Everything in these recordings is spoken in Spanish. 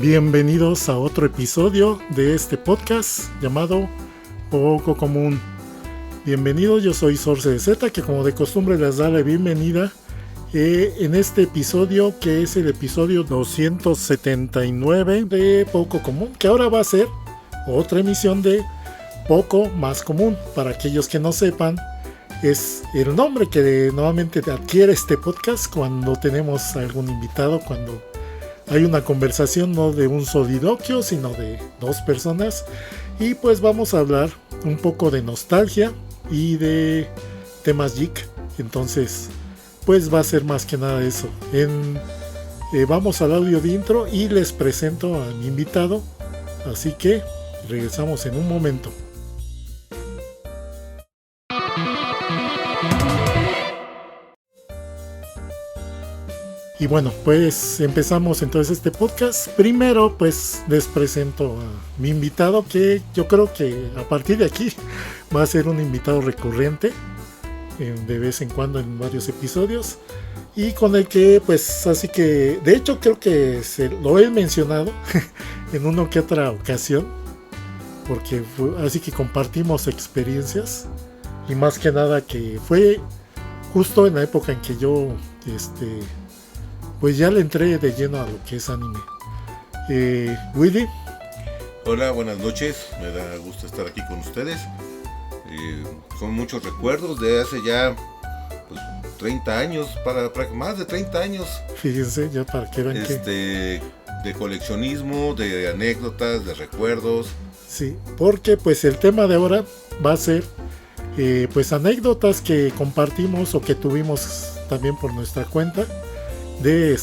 Bienvenidos a otro episodio de este podcast llamado Poco Común. Bienvenidos, yo soy Sorce de Z, que como de costumbre les da la bienvenida en este episodio, que es el episodio 279 de Poco Común, que ahora va a ser otra emisión de Poco Más Común. Para aquellos que no sepan, es el nombre que normalmente adquiere este podcast cuando tenemos algún invitado, cuando hay una conversación no de un soliloquio, sino de dos personas. Y pues vamos a hablar un poco de nostalgia y de temas geek. Entonces, pues va a ser más que nada eso. Vamos al audio de intro y les presento a mi invitado. Así que regresamos en un momento. Y bueno, pues empezamos entonces este podcast. Primero pues les presento a mi invitado, que yo creo que a partir de aquí va a ser un invitado recurrente de vez en cuando en varios episodios, y con el que pues así que de hecho creo que lo he mencionado en una que otra ocasión, porque así que compartimos experiencias, y más que nada que fue justo en la época en que yo pues ya le entré de lleno a lo que es anime. Willy. Hola, buenas noches, me da gusto estar aquí con ustedes. Son muchos recuerdos de hace ya pues, 30 años, para más de 30 años. Fíjense, ya para que vean de coleccionismo, de anécdotas, de recuerdos. Sí, porque pues el tema de ahora va a ser pues anécdotas que compartimos o que tuvimos también por nuestra cuenta, de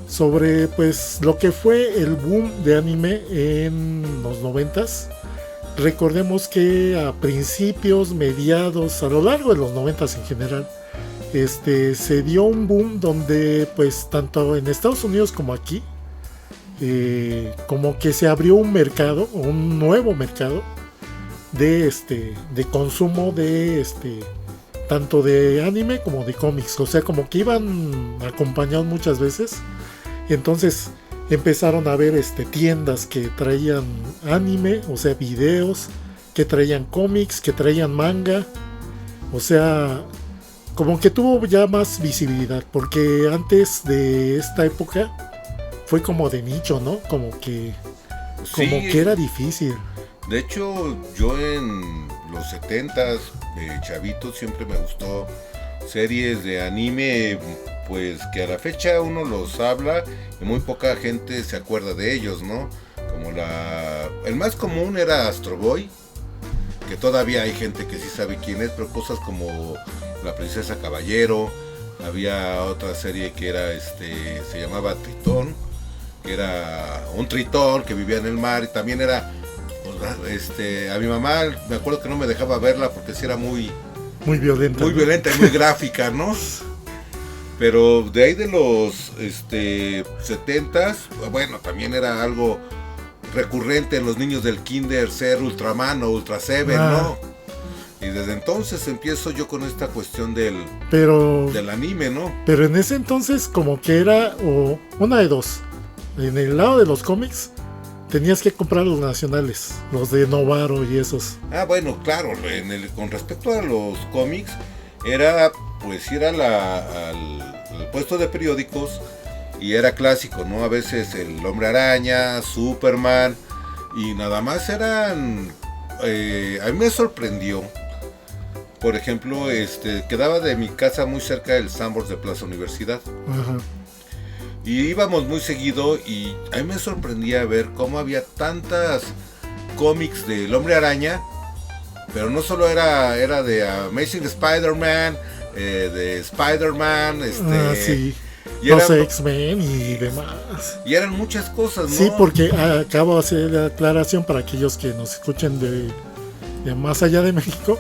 sobre pues lo que fue el boom de anime en los 90s. Recordemos que a principios, mediados, a lo largo de los 90s en general, se dio un boom donde pues tanto en Estados Unidos como aquí, como que se abrió un mercado, un nuevo mercado de consumo de tanto de anime como de cómics. O sea, como que iban acompañados muchas veces. Entonces empezaron a ver tiendas que traían anime, o sea, videos, que traían cómics, que traían manga. O sea, como que tuvo ya más visibilidad, porque antes de esta época fue como de nicho, ¿no? Como que era difícil. De hecho, yo en los 70s, chavito, siempre me gustó series de anime, pues que a la fecha uno los habla y muy poca gente se acuerda de ellos, ¿no? Como el más común era Astro Boy, que todavía hay gente que sí sabe quién es, pero cosas como La Princesa Caballero. Había otra serie que era se llamaba Tritón, que era un tritón que vivía en el mar, y también era a mi mamá me acuerdo que no me dejaba verla porque sí era muy violenta, muy violenta y muy gráfica, ¿no? Pero de ahí de los 70s, bueno, también era algo recurrente en los niños del kinder ser Ultraman o Ultra Seven, ¿no? Y desde entonces empiezo yo con esta cuestión del anime, ¿no? Pero en ese entonces como que era una de dos. En el lado de los cómics tenías que comprar los nacionales, los de Novaro y esos. Ah, bueno, claro, con respecto a los cómics, era pues ir al puesto de periódicos y era clásico, ¿no? A veces el Hombre Araña, Superman, y nada más eran... a mí me sorprendió, por ejemplo, quedaba de mi casa muy cerca del Sanborns de Plaza Universidad. Ajá. Y íbamos muy seguido y a mí me sorprendía ver cómo había tantas cómics del Hombre Araña, pero no solo era de Amazing Spider-Man, de Spider-Man, sí. Los X-Men y demás. Y eran muchas cosas, ¿no? Sí, porque acabo de hacer la aclaración para aquellos que nos escuchen de más allá de México,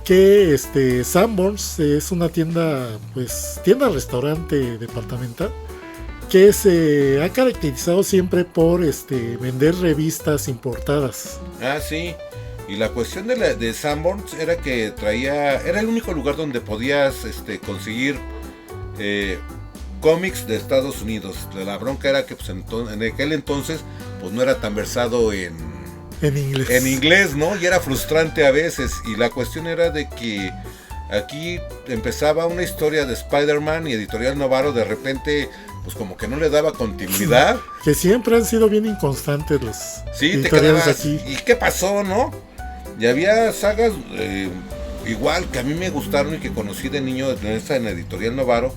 que Sanborns es una tienda restaurante departamental, que se ha caracterizado siempre por vender revistas importadas. Ah, sí. Y la cuestión de Sanborns era que era el único lugar donde podías conseguir cómics de Estados Unidos. La bronca era que pues, en aquel entonces pues no era tan versado en inglés, ¿no? Y era frustrante a veces. Y la cuestión era de que aquí empezaba una historia de Spider-Man y Editorial Novaro de repente pues como que no le daba continuidad. Que siempre han sido bien inconstantes los editoriales aquí. ¿Y qué pasó, no? Y había sagas igual que a mí me gustaron y que conocí de niño en Editorial Novaro.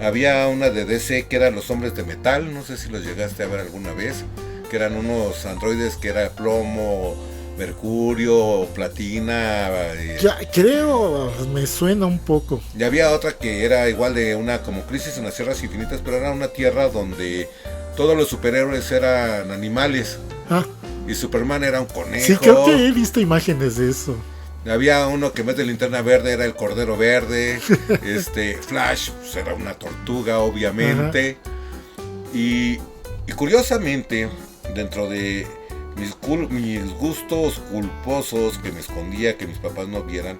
Había una de DC que era Los Hombres de Metal, no sé si los llegaste a ver alguna vez, que eran unos androides que era plomo, mercurio, platina. Ya, creo, me suena un poco. Y había otra que era igual de una como Crisis en las Tierras Infinitas, pero era una tierra donde todos los superhéroes eran animales. Y Superman era un conejo. Sí, creo que he visto imágenes de eso. Había uno que en vez de Linterna Verde era el Cordero Verde. Flash pues era una tortuga, obviamente. Y curiosamente, dentro de mis gustos culposos que me escondía, que mis papás no vieran,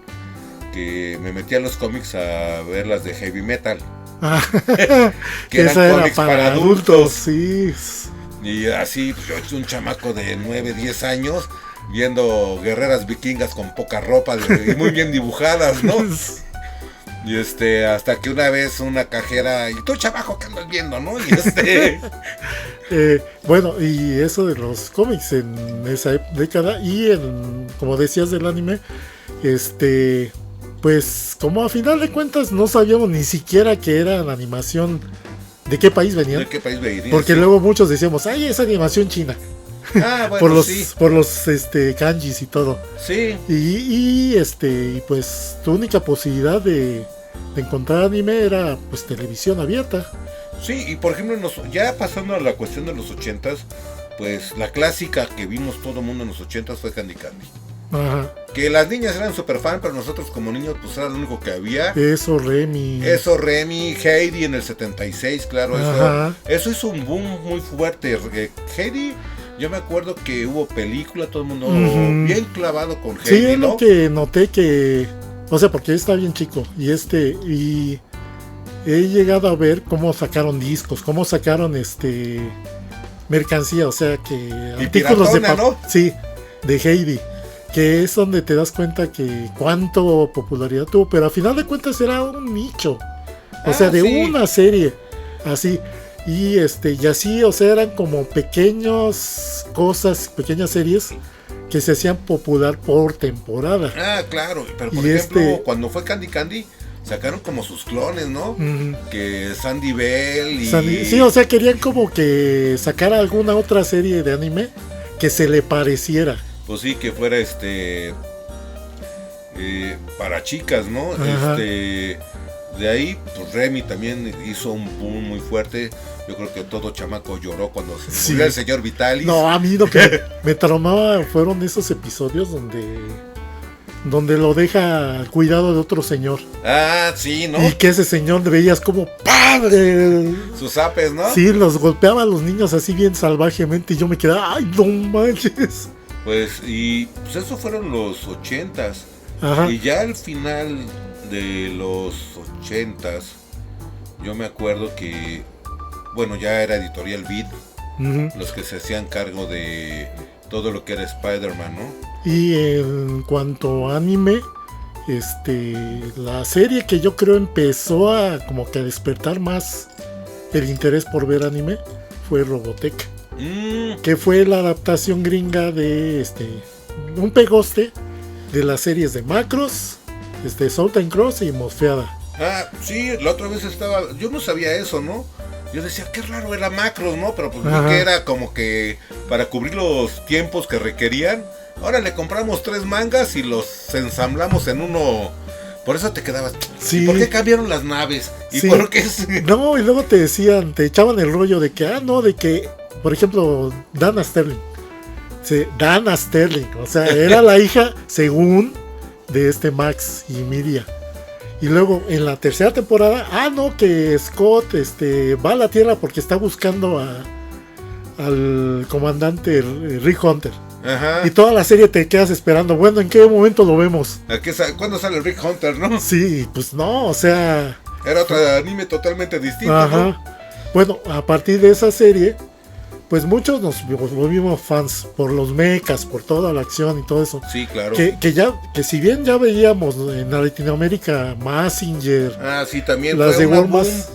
que me metía a los cómics a ver las de heavy metal. Que eran cómics para adultos. Sí. Y así, pues, yo un chamaco de 9, 10 años, viendo guerreras vikingas con poca ropa y muy bien dibujadas, ¿no? Y hasta que una vez una cajera, y tú chamaco, ¿qué andas viendo, no? Y bueno, y eso de los cómics en esa década y como decías del anime, pues como a final de cuentas no sabíamos ni siquiera que era la animación, de qué país venían. ¿De qué país venían? Porque sí, luego muchos decíamos, ay, es animación china. Bueno, por los kanjis y todo. Sí. Y pues tu única posibilidad de encontrar anime era pues televisión abierta. Sí, y por ejemplo, ya pasando a la cuestión de los 80s, pues la clásica que vimos todo el mundo en los 80s fue Candy Candy. Ajá. Que las niñas eran super fan, pero nosotros como niños pues era lo único que había. Eso, Remy, Heidi en el 76, claro. Eso hizo un boom muy fuerte. Heidi, yo me acuerdo que hubo película, todo el mundo bien clavado con Heidi. Sí, es lo que noté que, o sea, porque está bien chico y he llegado a ver cómo sacaron discos, cómo sacaron mercancía, o sea que artículos de ¿no? Sí, de Heidi, que es donde te das cuenta que cuánto popularidad tuvo, pero a final de cuentas era un nicho, o sea, de una serie así, y así, o sea, eran como pequeñas series que se hacían popular por temporada. Claro, pero por ejemplo, cuando fue Candy Candy sacaron como sus clones, ¿no? Que Sandy Bell y... Sí, o sea, querían como que sacar alguna otra serie de anime que se le pareciera. Pues sí, que fuera para chicas, ¿no? De ahí, pues Remy también hizo un boom muy fuerte. Yo creo que todo chamaco lloró cuando se murió el señor Vitalis. No, a mí lo que me traumaba fueron esos episodios donde lo deja al cuidado de otro señor. Sí, ¿no? Y que ese señor veías como ¡padre! Sus apes, ¿no? Sí, los golpeaba a los niños así bien salvajemente y yo me quedaba ¡ay, no manches! Pues eso fueron los 80s. Ajá. Y ya al final de los 80s, yo me acuerdo que, bueno, ya era Editorial Vid, los que se hacían cargo de todo lo que era Spider-Man, ¿no? Y en cuanto a anime, la serie que yo creo empezó a como que a despertar más el interés por ver anime fue Robotech, que fue la adaptación gringa de un pegoste de las series de Macross, Salt and Cross y Mosfeada. Sí, la otra vez yo no sabía eso, ¿no? Yo decía, qué raro era Macross, ¿no? Pero pues que era como que para cubrir los tiempos que requerían. Ahora le compramos 3 mangas y los ensamblamos en uno. Por eso te quedabas. Sí. ¿Y por qué cambiaron las naves? ¿Y por qué? No, y luego te echaban el rollo de que, de que, por ejemplo, Dana Sterling. Sí, Dana Sterling, o sea, era la hija, según, de Max y Miria. Y luego en la tercera temporada, que Scott va a la Tierra porque está buscando al comandante Rick Hunter. Ajá. Y toda la serie te quedas esperando, bueno, ¿en qué momento lo vemos? ¿Cuándo sale Rick Hunter, no? Sí, pues no, o sea, Era otro anime totalmente distinto, Ajá. ¿no? Bueno, a partir de esa serie, pues muchos nos volvimos fans por los mechas, por toda la acción y todo eso. Sí, claro. Que si bien ya veíamos en Latinoamérica Mazinger, Ah, sí, también las fue de un boom. World.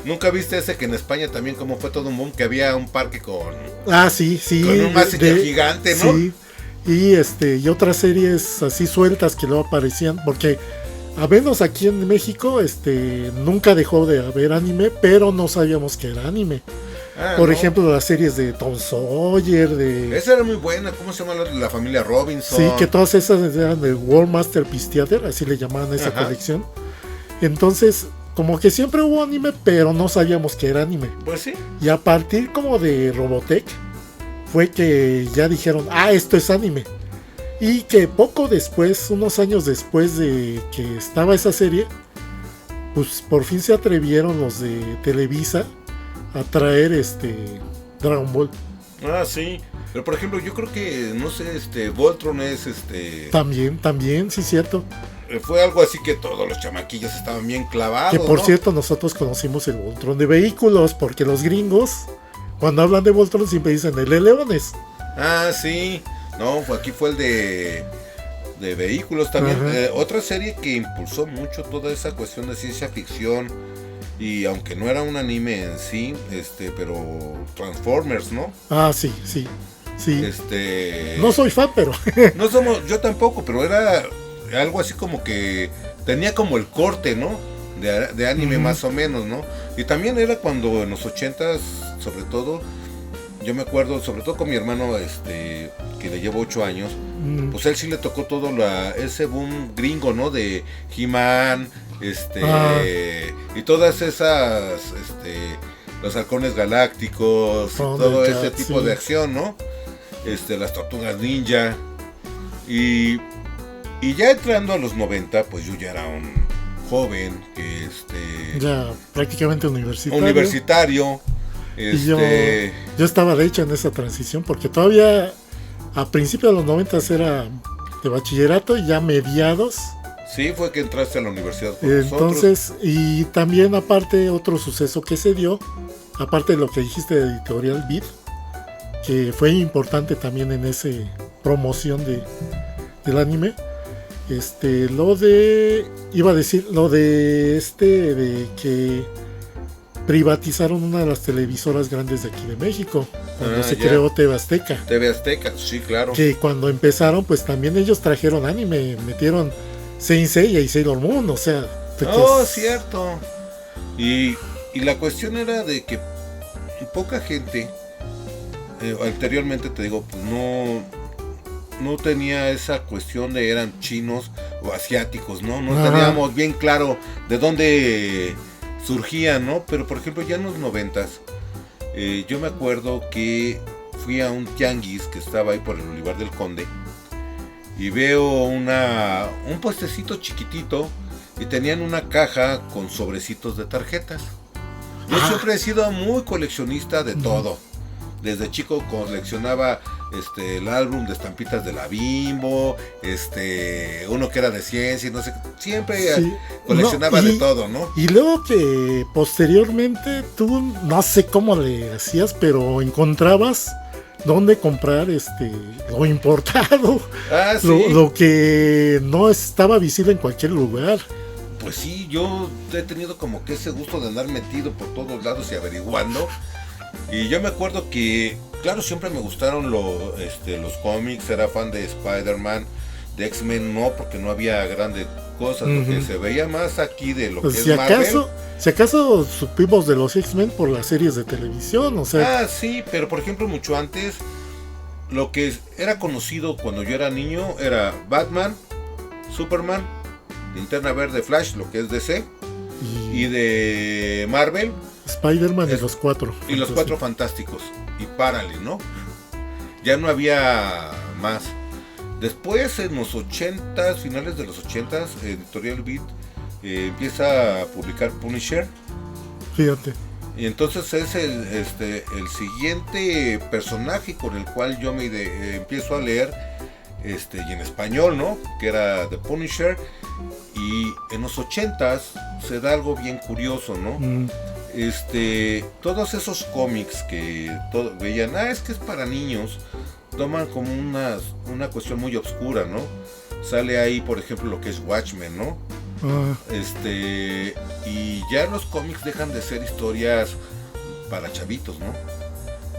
¿Nunca viste ese que en España también como fue todo un boom? Que había un parque con Sí, con un Mazinger gigante, ¿no? Sí. Y otras series así sueltas que luego aparecían, porque a menos aquí en México nunca dejó de haber anime, pero no sabíamos que era anime. Por ejemplo, las series de Tom Sawyer, Esa era muy buena. ¿Cómo se llama la familia Robinson? Sí, que todas esas eran de World Masterpiece Theater, así le llamaban a esa colección. Entonces, como que siempre hubo anime, pero no sabíamos que era anime. Pues sí. Y a partir como de Robotech, fue que ya dijeron, esto es anime. Y que poco después, unos años después de que estaba esa serie, pues por fin se atrevieron los de Televisa a traer Dragon Ball. Ah, sí. Pero por ejemplo, yo creo que, no sé, Voltron es También, sí, cierto. Fue algo así que todos los chamaquillos estaban bien clavados. Que por ¿no? cierto, nosotros conocimos el Voltron de vehículos, porque los gringos, cuando hablan de Voltron, siempre dicen el de leones. Ah, sí. No, aquí fue el de vehículos también. Otra serie que impulsó mucho toda esa cuestión de ciencia ficción. Y aunque no era un anime en sí, pero Transformers, ¿no? Sí. No soy fan, pero no somos, yo tampoco, pero era algo así como que tenía como el corte, ¿no? De anime más o menos, ¿no? Y también era cuando en los 80s, sobre todo, yo me acuerdo, sobre todo con mi hermano, que le llevo 8 años, pues él sí le tocó todo ese boom gringo, ¿no? De He-Man, y todas esas, los halcones galácticos, y todo ese tipo de acción, ¿no? Las tortugas ninja. Y ya entrando a los 90, pues yo ya era un joven, ya prácticamente universitario. Y yo estaba de hecho en esa transición, porque todavía a principios de los 90 era de bachillerato y ya mediados. Sí, fue que entraste a la universidad con entonces, nosotros. Y también aparte otro suceso que se dio, aparte de lo que dijiste de Editorial Beat, que fue importante también en esa promoción del anime, lo de que privatizaron una de las televisoras grandes de aquí de México, cuando se creó TV Azteca. TV Azteca, sí, claro. Que cuando empezaron, pues también ellos trajeron anime, metieron Saint Seiya y Sailor Moon, o sea... cierto. Y la cuestión era de que poca gente, anteriormente te digo, pues no tenía esa cuestión de eran chinos o asiáticos, ¿no? No teníamos bien claro de dónde surgían, ¿no? Pero por ejemplo ya en los 90s, yo me acuerdo que fui a un tianguis que estaba ahí por el Olivar del Conde y veo un puestecito chiquitito y tenían una caja con sobrecitos de tarjetas. Yo siempre he sido muy coleccionista de todo. Desde chico coleccionaba el álbum de estampitas de la Bimbo, uno que era de ciencia, no sé, siempre coleccionaba de todo, ¿no? Y luego que posteriormente tú no sé cómo le hacías, pero encontrabas dónde comprar lo importado, lo que no estaba visible en cualquier lugar. Pues sí, yo he tenido como que ese gusto de andar metido por todos lados y averiguando. Y yo me acuerdo que, claro, siempre me gustaron los cómics, era fan de Spider-Man, de X-Men no, porque no había grandes cosas, lo que se veía más aquí de lo pues que es Marvel. Si acaso supimos de los X-Men por las series de televisión, o sea... sí, pero por ejemplo mucho antes, lo que era conocido cuando yo era niño era Batman, Superman, Linterna Verde, Flash, lo que es DC, y de Marvel... Spider-Man y los cuatro. Y los cuatro fantásticos. Y párale, ¿no? Ya no había más. Después, en los 80s, finales de los 80s, Editorial Beat empieza a publicar Punisher. Fíjate. Y entonces es el siguiente personaje con el cual yo me empiezo a leer. y en español, ¿no? Que era The Punisher. Y en los 80s se da algo bien curioso, ¿no? Todos esos cómics que veían, es que es para niños, toman como una cuestión muy obscura, ¿no? Sale ahí, por ejemplo, lo que es Watchmen, ¿no? Y ya los cómics dejan de ser historias para chavitos, ¿no?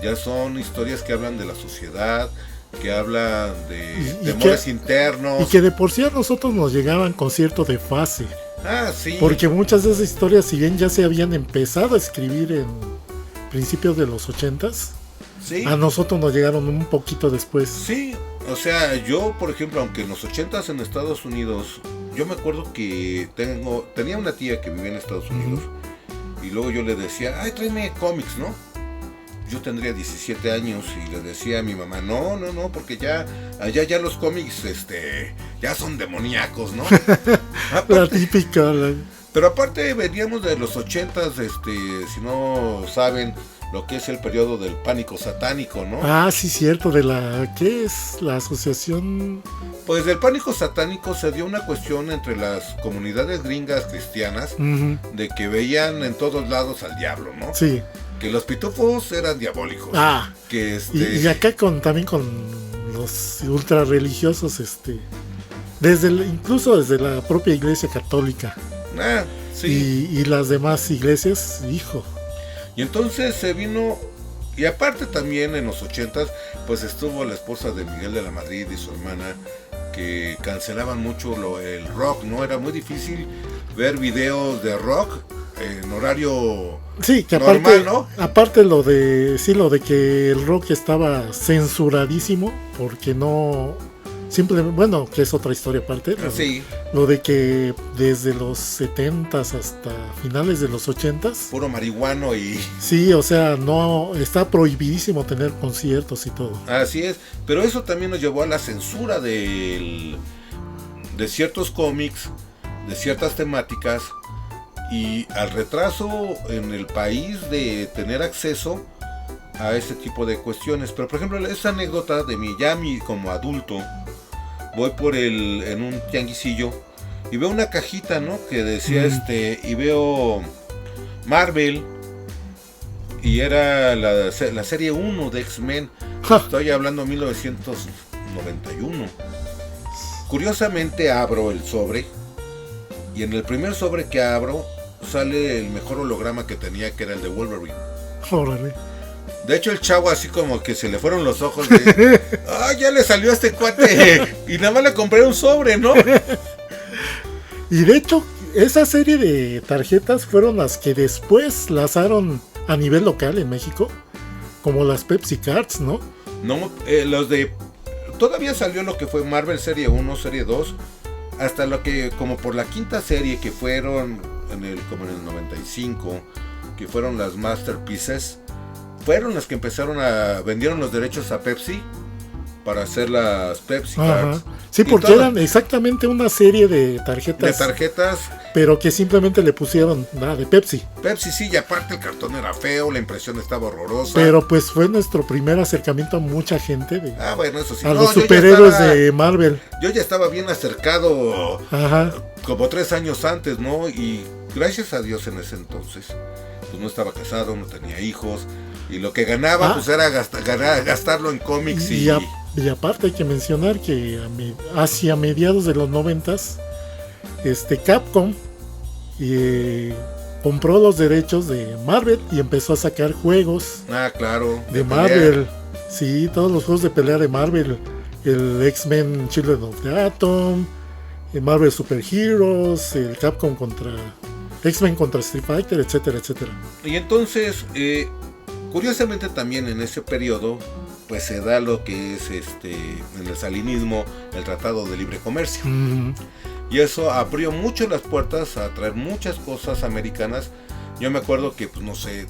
Ya son historias que hablan de la sociedad, que hablan de temores internos. Y que de por sí a nosotros nos llegaban con cierto desfase. Sí. Porque muchas de esas historias, si bien ya se habían empezado a escribir en principios de los 80s, sí, a nosotros nos llegaron un poquito después. Sí, o sea, yo, por ejemplo, aunque en los 80s en Estados Unidos, yo me acuerdo que tenía una tía que vivía en Estados Unidos, y luego yo le decía, tráeme cómics, ¿no? Yo tendría 17 años y le decía a mi mamá, no, porque allá ya los cómics, ya son demoníacos, ¿no? La típica. Pero aparte veníamos de los 80s, si no saben lo que es el periodo del pánico satánico, ¿no? Sí, cierto, ¿qué es? La asociación... Pues del pánico satánico se dio una cuestión entre las comunidades gringas cristianas, de que veían en todos lados al diablo, ¿no? Sí. Que los pitufos eran diabólicos. Que y acá también con los ultra religiosos, incluso desde la propia iglesia católica. Sí. Y las demás iglesias, hijo. Y entonces se vino, y aparte también en los 80s, pues estuvo la esposa de Miguel de la Madrid y su hermana, que cancelaban mucho el rock, ¿no? Era muy difícil ver videos de rock en horario que normal, aparte, ¿no? Aparte lo de que el rock estaba censuradísimo, porque no... Simplemente, bueno, que es otra historia aparte, ¿no? Sí. Lo de que desde los 70s hasta finales de los 80s, puro marihuano y... Sí, o sea, no, está prohibidísimo tener conciertos y todo. Así es, pero eso también nos llevó a la censura de ciertos cómics, de ciertas temáticas, y al retraso en el país de tener acceso a este tipo de cuestiones. Pero por ejemplo, esa anécdota de mí como adulto, voy en un tianguisillo y veo una cajita, ¿no? Que decía y veo Marvel, y era la serie 1 de X-Men. Estoy hablando de 1991. Curiosamente abro el sobre, y en el primer sobre que abro sale el mejor holograma que tenía, que era el de Wolverine. Órale. De hecho, el chavo así como que se le fueron los ojos de... ya le salió a este cuate. Y nada más le compré un sobre, ¿no? Y de hecho, esa serie de tarjetas fueron las que después lanzaron a nivel local en México, como las Pepsi Cards, ¿no? No, los de... Todavía salió lo que fue Marvel Serie 1, Serie 2, hasta lo que, como por la quinta serie, que fueron como en el 95, que fueron las Masterpieces, fueron las que vendieron los derechos a Pepsi para hacer las Pepsi Cards. Sí, porque eran exactamente una serie de tarjetas. Pero que simplemente le pusieron nada de Pepsi. Pepsi, sí, y aparte el cartón era feo, la impresión estaba horrorosa. Pero pues fue nuestro primer acercamiento a mucha gente bueno, eso sí. A los superhéroes de Marvel. Yo ya estaba bien acercado como 3 años antes, ¿no? Y gracias a Dios en ese entonces, pues no estaba casado, no tenía hijos. Y lo que ganaba pues era gastarlo en cómics y aparte hay que mencionar que hacia mediados de los 90s, Capcom compró los derechos de Marvel y empezó a sacar juegos claro, de Marvel. Sí, todos los juegos de pelea de Marvel. El X-Men Children of the Atom, el Marvel Super Heroes, el Capcom contra X-Men contra Street Fighter, etcétera, etcétera. Y entonces, curiosamente también en ese periodo, pues se da lo que es en el salinismo, el Tratado de Libre Comercio. Y eso abrió mucho las puertas a traer muchas cosas americanas. Yo me acuerdo que, pues no sé,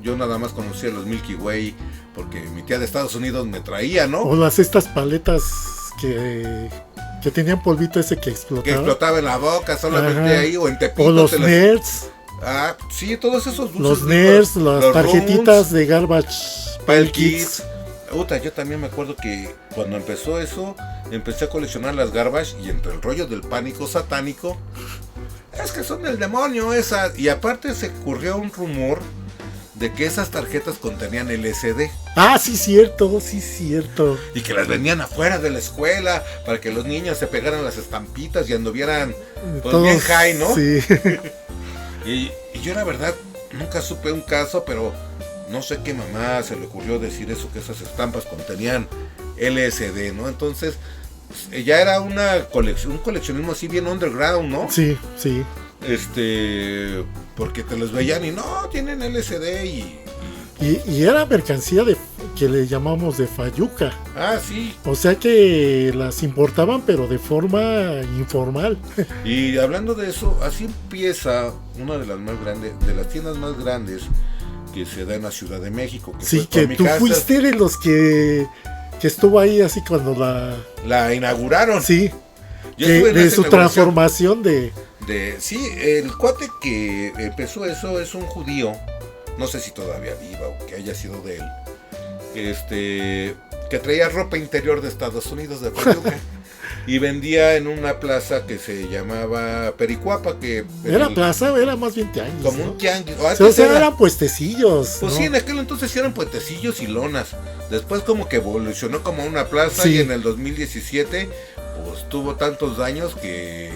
yo nada más conocía los Milky Way porque mi tía de Estados Unidos me traía, ¿no? O estas paletas que tenían polvito ese que explotaba. Que explotaba en la boca solamente ahí, o en Tepito. O los nerds. Sí, todos esos dulces. Los nerds, las tarjetitas de Garbage Pail Kids. Yo también me acuerdo que cuando empezó eso, empecé a coleccionar las Garbage y entre el rollo del pánico satánico, es que son del demonio esas. Y aparte se corrió un rumor de que esas tarjetas contenían LSD. Ah, sí, cierto. Y que las vendían afuera de la escuela para que los niños se pegaran las estampitas y anduvieran pues, todos, bien high, ¿no? Sí. Y yo la verdad nunca supe un caso, pero no sé qué mamá se le ocurrió decir eso, que esas estampas contenían LSD, ¿no? Entonces ya era un coleccionismo así bien underground, ¿no? Sí. Porque te los veían y no, tienen LSD y era mercancía que le llamamos de fayuca. Ah, sí. O sea que las importaban pero de forma informal. Y hablando de eso, así empieza una de las más grandes, de las tiendas más grandes que se da en la Ciudad de México. Sí, que tú fuiste de los que estuvo ahí así cuando la inauguraron. Sí. De su transformación Sí, el cuate que empezó eso es un judío, no sé si todavía viva o que haya sido de él, que traía ropa interior de Estados Unidos, de Pachuca, y vendía en una plaza que se llamaba Pericuapa, que... Era más bien tianguis, como ¿no? un tianguis. O sea, eran puestecillos, pues ¿no? Sí, en aquel entonces eran puentecillos y lonas. Después como que evolucionó como una plaza, sí. Y en el 2017 pues tuvo tantos daños que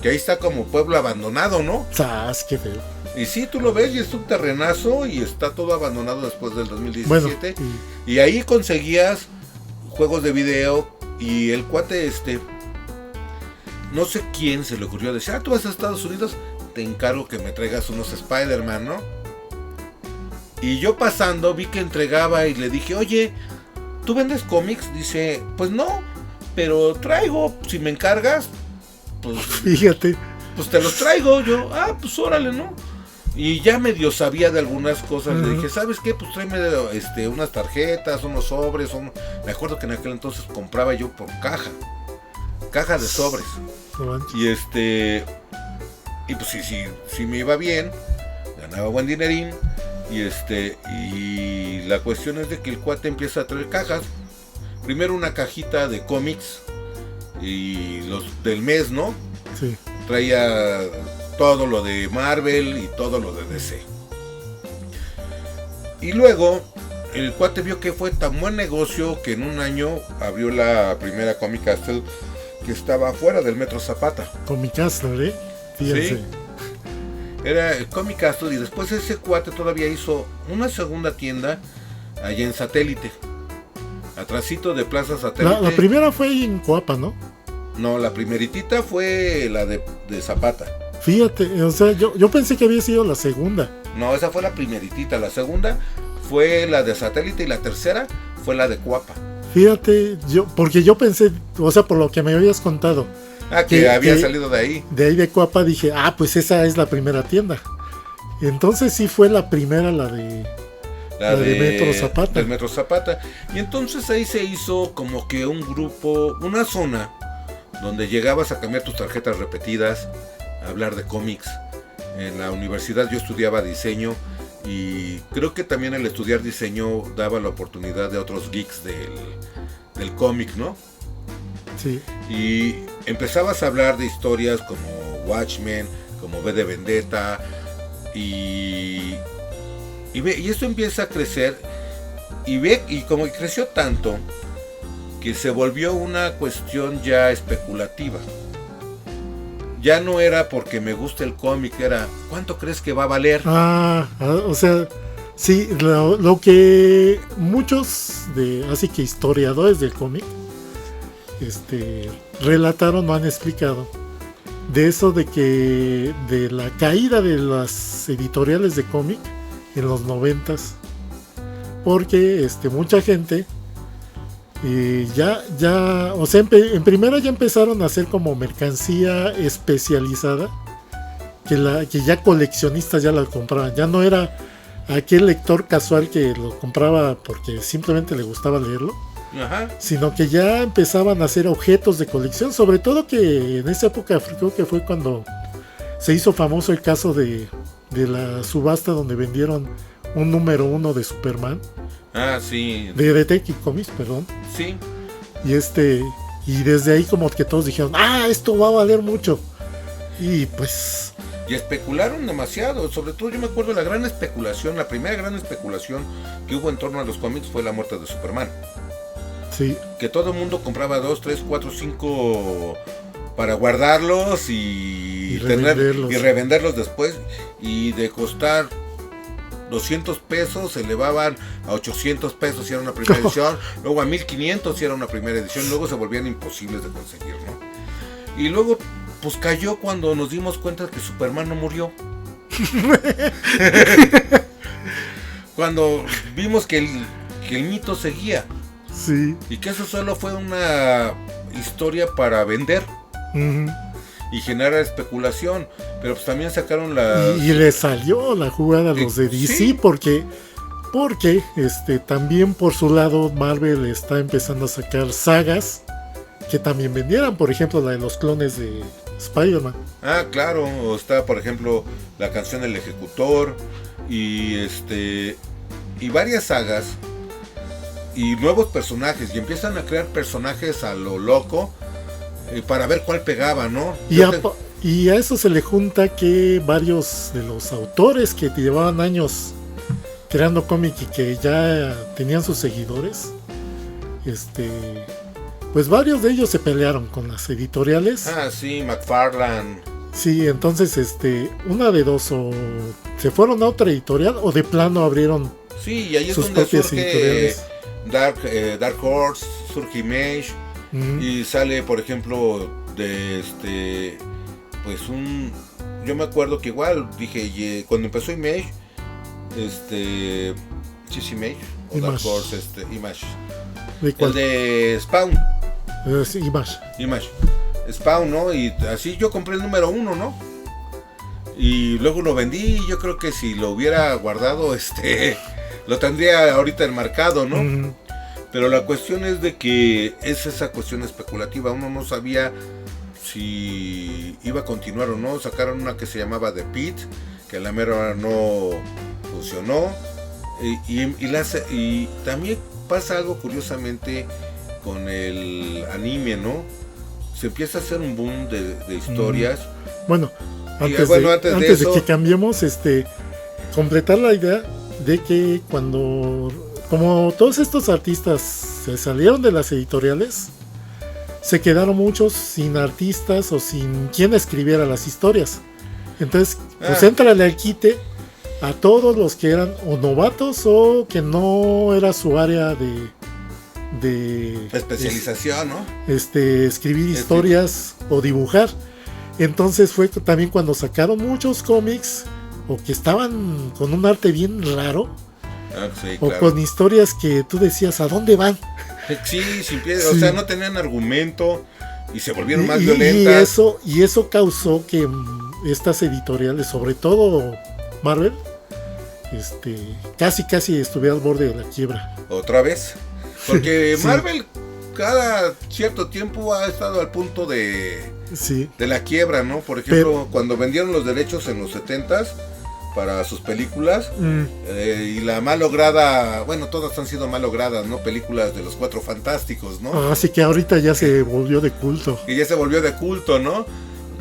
ahí está como pueblo abandonado, ¿no? ¡Sas, qué feo! Y sí, tú lo ves y es un terrenazo y está todo abandonado después del 2017. Bueno, y ahí conseguías juegos de video y el cuate no sé quién se le ocurrió decir, tú vas a Estados Unidos, te encargo que me traigas unos Spider-Man, ¿no? Y yo pasando vi que entregaba y le dije, oye, ¿tú vendes cómics? Dice, pues no, pero traigo, si me encargas, pues fíjate, pues te los traigo. Yo, pues órale, ¿no? Y ya medio sabía de algunas cosas. Le dije, ¿sabes qué? Pues tráeme unas tarjetas, unos sobres. Me acuerdo que en aquel entonces compraba yo por caja de sobres. Y y pues sí me iba bien, ganaba buen dinerín. Y la cuestión es de que el cuate empieza a traer cajas. Primero una cajita de cómics y los del mes, ¿no? Sí. Traía todo lo de Marvel y todo lo de DC. Y luego el cuate vio que fue tan buen negocio que en un año abrió la primera Comic Castle que estaba fuera del Metro Zapata. Comic Castle, fíjense. Sí. Era el Comic Castle y después ese cuate todavía hizo una segunda tienda allá en Satélite. Atrásito de Plaza Satélite. La primera fue en Coapa, ¿no? No, la primeritita fue la de Zapata. Fíjate, o sea, yo pensé que había sido la segunda. No, esa fue la primeritita. La segunda fue la de Satélite y la tercera fue la de Coapa. Fíjate, porque yo pensé, o sea, por lo que me habías contado. Que había salido de ahí. De ahí de Coapa dije, pues esa es la primera tienda. Entonces sí fue la primera, la de Metro Zapata. Del Metro Zapata. Y entonces ahí se hizo como que un grupo, una zona donde llegabas a cambiar tus tarjetas repetidas, a hablar de cómics. En la universidad yo estudiaba diseño y creo que también el estudiar diseño daba la oportunidad de otros geeks del cómic, ¿no? Sí. Y empezabas a hablar de historias como Watchmen, como V de Vendetta y esto empieza a crecer y como que creció tanto que se volvió una cuestión ya especulativa. Ya no era porque me gusta el cómic, era ¿cuánto crees que va a valer? O sea, sí, lo que muchos así que historiadores del cómic relataron o han explicado de eso de que de la caída de las editoriales de cómic en los 90s, porque mucha gente o sea, en primera ya empezaron a hacer como mercancía especializada que ya coleccionistas ya la compraban, ya no era aquel lector casual que lo compraba porque simplemente le gustaba leerlo. Ajá. Sino que ya empezaban a hacer objetos de colección, sobre todo que en esa época creo que fue cuando se hizo famoso el caso de la subasta donde vendieron un número 1 de Superman Ah, sí. De Detective Comics, perdón. Sí. Y desde ahí como que todos dijeron, esto va a valer mucho. Y pues... Y especularon demasiado, sobre todo yo me acuerdo la gran especulación, la primera gran especulación que hubo en torno a los cómics fue la muerte de Superman. Sí. Que todo el mundo compraba 2, 3, 4, 5 para guardarlos y revenderlos después. Y de costar 200 pesos se elevaban a 800 pesos si era una primera edición, luego a 1500 si era una primera edición, luego se volvían imposibles de conseguir, ¿no? Y luego pues cayó cuando nos dimos cuenta que Superman no murió. Cuando vimos que el mito seguía. Sí. Y que eso solo fue una historia para vender. Uh-huh. Y generar especulación. Pero pues también sacaron la... Y le salió la jugada a los de DC, ¿sí? Porque también por su lado Marvel está empezando a sacar sagas que también vendieran, por ejemplo la de los clones de Spider-Man. Ah, claro, está por ejemplo la canción El Ejecutor y varias sagas y nuevos personajes y empiezan a crear personajes a lo loco para ver cuál pegaba, ¿no? Y a eso se le junta que varios de los autores que llevaban años creando cómic y que ya tenían sus seguidores, pues varios de ellos se pelearon con las editoriales. Ah, sí, McFarlane. Sí, entonces una de dos, o se fueron a otra editorial o de plano abrieron sí, y ahí es sus donde propias surge editoriales. Dark Horse, surge Image, y sale por ejemplo de pues yo me acuerdo que igual dije cuando empezó Image, sí es Image o Dark Horse, Image, el de Spawn. Sí, Image. Spawn, ¿no? Y así yo compré el número 1, ¿no? Y luego lo vendí. Yo creo que si lo hubiera guardado, lo tendría ahorita enmarcado, ¿no? Uh-huh. Pero la cuestión es de que es esa cuestión especulativa. Uno no sabía si iba a continuar o no. Sacaron una que se llamaba The Pit, que a la mera hora no funcionó. Y también pasa algo curiosamente con el anime, ¿no? Se empieza a hacer un boom de historias. Bueno, antes de que cambiemos, completar la idea de que como todos estos artistas se salieron de las editoriales, se quedaron muchos sin artistas o sin quien escribiera las historias. Entonces, pues éntrale al quite a todos los que eran o novatos o que no era su área de especialización, ¿no? Escribir historias o dibujar. Entonces fue también cuando sacaron muchos cómics o que estaban con un arte bien raro, sí, o claro, con historias que tú decías ¿a dónde van? Sí, sin pie, sí. O sea, no tenían argumento y se volvieron más violentas. Y eso causó que estas editoriales, sobre todo Marvel, casi estuviera al borde de la quiebra. ¿Otra vez? Porque sí. Marvel cada cierto tiempo ha estado al punto de la quiebra, ¿no? Por ejemplo, cuando vendieron los derechos en los 70s para sus películas, y la malograda, bueno, todas han sido malogradas, ¿no? Películas de los Cuatro Fantásticos, ¿no? Así que ahorita ya se volvió de culto. Y ya se volvió de culto, ¿no?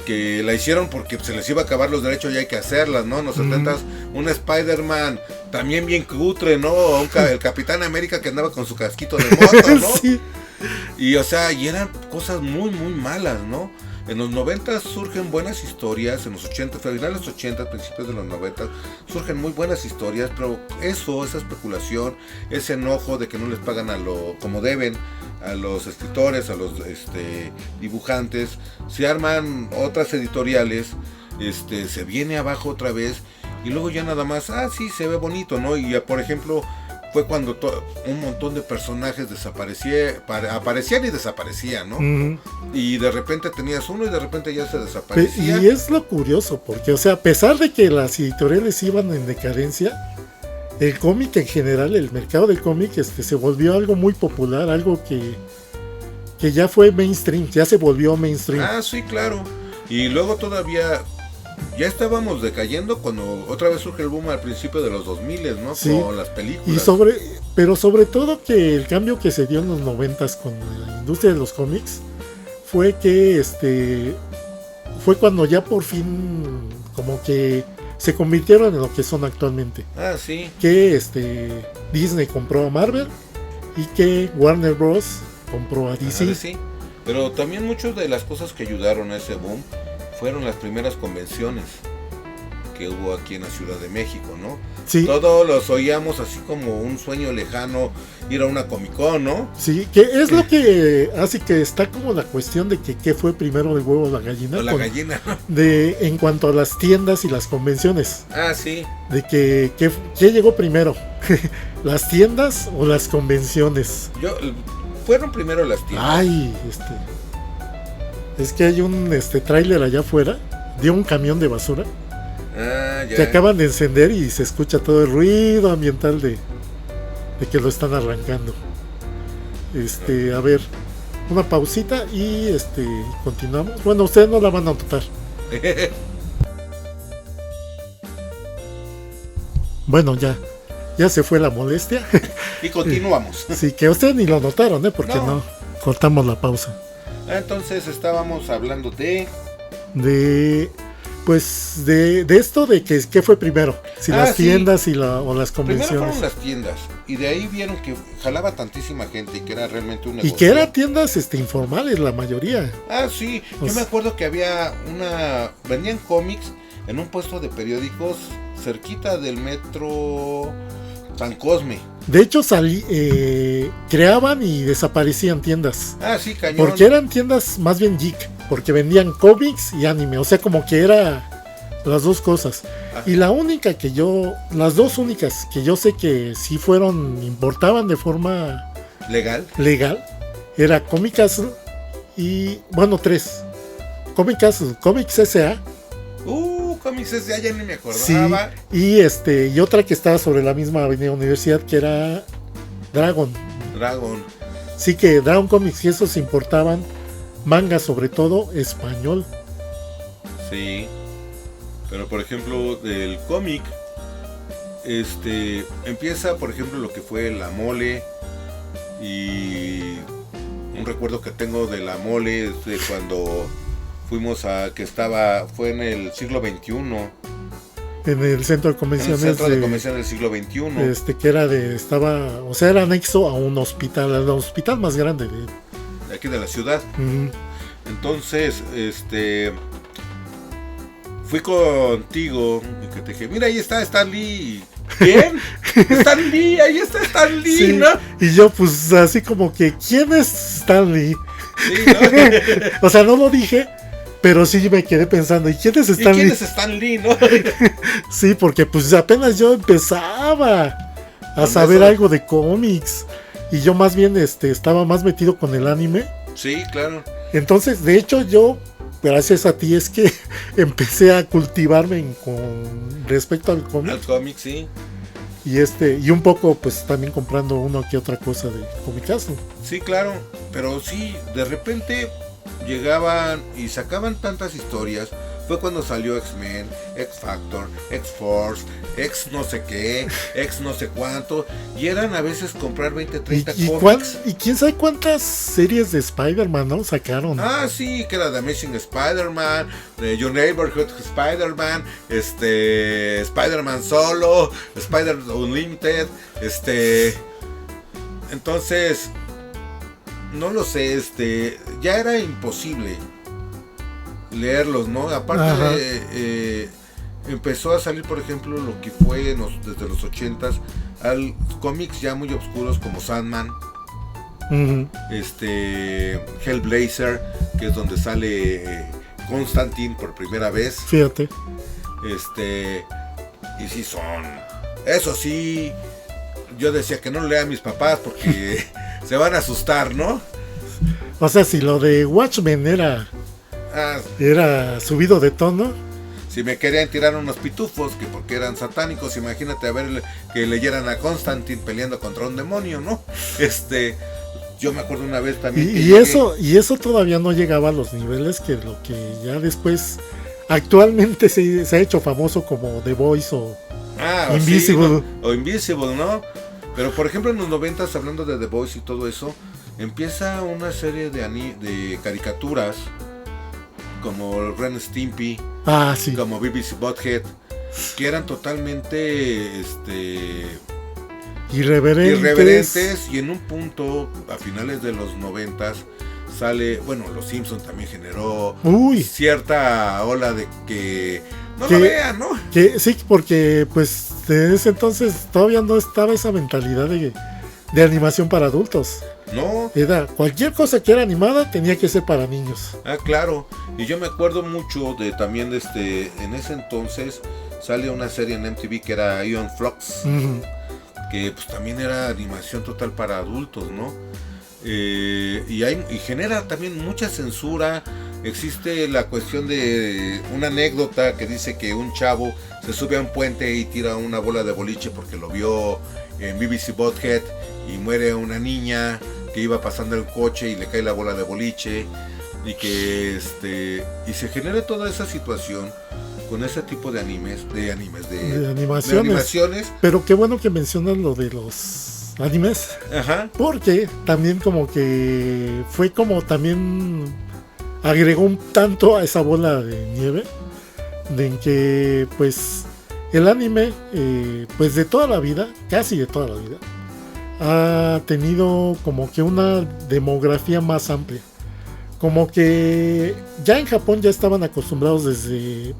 Que la hicieron porque se les iba a acabar los derechos y hay que hacerlas, ¿no? En los 70s, un Spider-Man también bien cutre, ¿no? El Capitán América que andaba con su casquito de moto, ¿no? Sí. Y o sea, y eran cosas muy, muy malas, ¿no? En los 90 surgen buenas historias, en los 80, finales de los 80, principios de los 90, surgen muy buenas historias, pero esa especulación, ese enojo de que no les pagan como deben a los escritores, a los dibujantes, se arman otras editoriales, se viene abajo otra vez, y luego ya nada más, sí, se ve bonito, ¿no? Y por ejemplo, fue cuando un montón de personajes aparecían y desaparecían, ¿no? Uh-huh. Y de repente tenías uno y de repente ya se desaparecía. Y es lo curioso, porque, o sea, a pesar de que las editoriales iban en decadencia, el cómic en general, el mercado del cómic, se volvió algo muy popular, algo que ya fue mainstream, ya se volvió mainstream. Sí, claro. Y luego todavía ya estábamos decayendo cuando otra vez surge el boom al principio de los 2000, ¿no? Sí. Con las películas. Pero sobre todo que el cambio que se dio en los 90s con la industria de los cómics fue que fue cuando ya por fin como que se convirtieron en lo que son actualmente. Ah, sí. Que Disney compró a Marvel y que Warner Bros. Compró a DC. Sí. Pero también muchas de las cosas que ayudaron a ese boom fueron las primeras convenciones que hubo aquí en la Ciudad de México, ¿no? Sí. Todos los oíamos así como un sueño lejano ir a una Comic Con, ¿no? Sí, que es lo que hace que está como la cuestión de que qué fue primero el huevo o la gallina. O la gallina. En cuanto a las tiendas y las convenciones. Ah, sí. De que ¿qué llegó primero? ¿Las tiendas o las convenciones? Fueron primero las tiendas. Ay, es que hay un tráiler allá afuera de un camión de basura. Ah, ya. Que acaban de encender y se escucha todo el ruido ambiental de que lo están arrancando. A ver, una pausita y continuamos. Bueno, ustedes no la van a notar. Bueno, ya se fue la molestia. Y continuamos. Sí, que ustedes ni lo notaron, porque no cortamos la pausa. Entonces estábamos hablando de esto de que qué fue primero, si las tiendas o las convenciones. Primero fueron las tiendas y de ahí vieron que jalaba tantísima gente y que era realmente un negocio. Y que eran tiendas informales la mayoría. Ah, sí, yo me acuerdo que había vendían cómics en un puesto de periódicos cerquita del metro San Cosme. De hecho creaban y desaparecían tiendas. Ah, sí, cañón. Porque eran tiendas más bien geek, porque vendían cómics y anime, o sea, como que era las dos cosas. Y las dos únicas que yo sé que sí importaban de forma legal, era Comic Castle y, bueno, 3. Comic Castle, Comics S.A. Comics S.A. ya ni me acordaba. Sí, y otra que estaba sobre la misma avenida Universidad, que era Dragon. Sí, que Dragon Comics y esos importaban manga, sobre todo español. Sí. Pero por ejemplo, del cómic empieza, por ejemplo, lo que fue La Mole. Y un recuerdo que tengo de La Mole es de cuando fuimos fue en el siglo XXI. En el centro de convenciones. En el centro de convenciones del siglo XXI. Que era anexo a un hospital, al hospital más grande de aquí de la ciudad. Uh-huh. Entonces, fui contigo y que te dije, mira, ahí está Stan Lee. ¿Quién? Stan Lee, ahí está Stan Lee, sí, ¿no? Y yo pues así como que, ¿quién es Stan Lee? Sí, ¿no? O sea, no lo dije, pero sí me quedé pensando, ¿y quién es Stan Lee? ¿Y quién es Stan Lee, no? Sí, porque pues apenas yo empezaba a saber algo de cómics. Y yo más bien estaba más metido con el anime. Sí, claro. Entonces, de hecho, yo, gracias a ti, es que empecé a cultivarme con respecto al cómic. Al cómic, sí. Y un poco, pues, también comprando una que otra cosa de Comicazo. Sí, claro. Pero sí, de repente llegaban y sacaban tantas historias. Fue cuando salió X-Men, X-Factor, X-Force, X no sé qué, X no sé cuánto. Y eran a veces comprar 20, 30 cómics. ¿Y quién sabe cuántas series de Spider-Man, no? Sacaron. Ah, sí, que era The Amazing Spider-Man, The Your Neighborhood Spider-Man, Spider-Man Solo, Spider-Man Unlimited, Entonces, no lo sé, ya era imposible leerlos, ¿no? Aparte empezó a salir, por ejemplo, lo que fue desde los 80s cómics ya muy oscuros como Sandman, uh-huh. Hellblazer, que es donde sale Constantine por primera vez. Fíjate. Y sí eso sí, yo decía que no lo lea a mis papás porque se van a asustar, ¿no? O sea, si lo de Watchmen era subido de tono. Si me querían tirar unos pitufos, que porque eran satánicos, imagínate que leyeran a Constantine peleando contra un demonio, ¿no? Yo me acuerdo una vez también. Y eso todavía no llegaba a los niveles que lo que ya después actualmente se ha hecho famoso como The Voice o Invisible. Sí, no, o Invisible, ¿no? Pero por ejemplo en los 90s, hablando de The Voice y todo eso, empieza una serie de caricaturas como Ren Stimpy, sí, como BBC Butthead, que eran totalmente irreverentes, y en un punto, a finales de los 90s, sale, bueno, Los Simpsons también generó cierta ola de que no lo vean, ¿no? Que, sí, porque pues en ese entonces todavía no estaba esa mentalidad de animación para adultos. No. Era cualquier cosa que era animada tenía que ser para niños. Ah, claro. Y yo me acuerdo mucho de también en ese entonces sale una serie en MTV que era Ion Flux, que pues también era animación total para adultos, ¿no? Y genera también mucha censura. Existe la cuestión de una anécdota que dice que un chavo se sube a un puente y tira una bola de boliche porque lo vio en BBC Butthead y muere una niña que iba pasando el coche y le cae la bola de boliche, y que y se genera toda esa situación con ese tipo de animaciones. Pero qué bueno que mencionas lo de los animes. Ajá. Porque también como que fue como también agregó un tanto a esa bola de nieve, de que pues el anime pues de toda la vida, casi de toda la vida, ha tenido como que una demografía más amplia. Como que ya en Japón ya estaban acostumbrados desde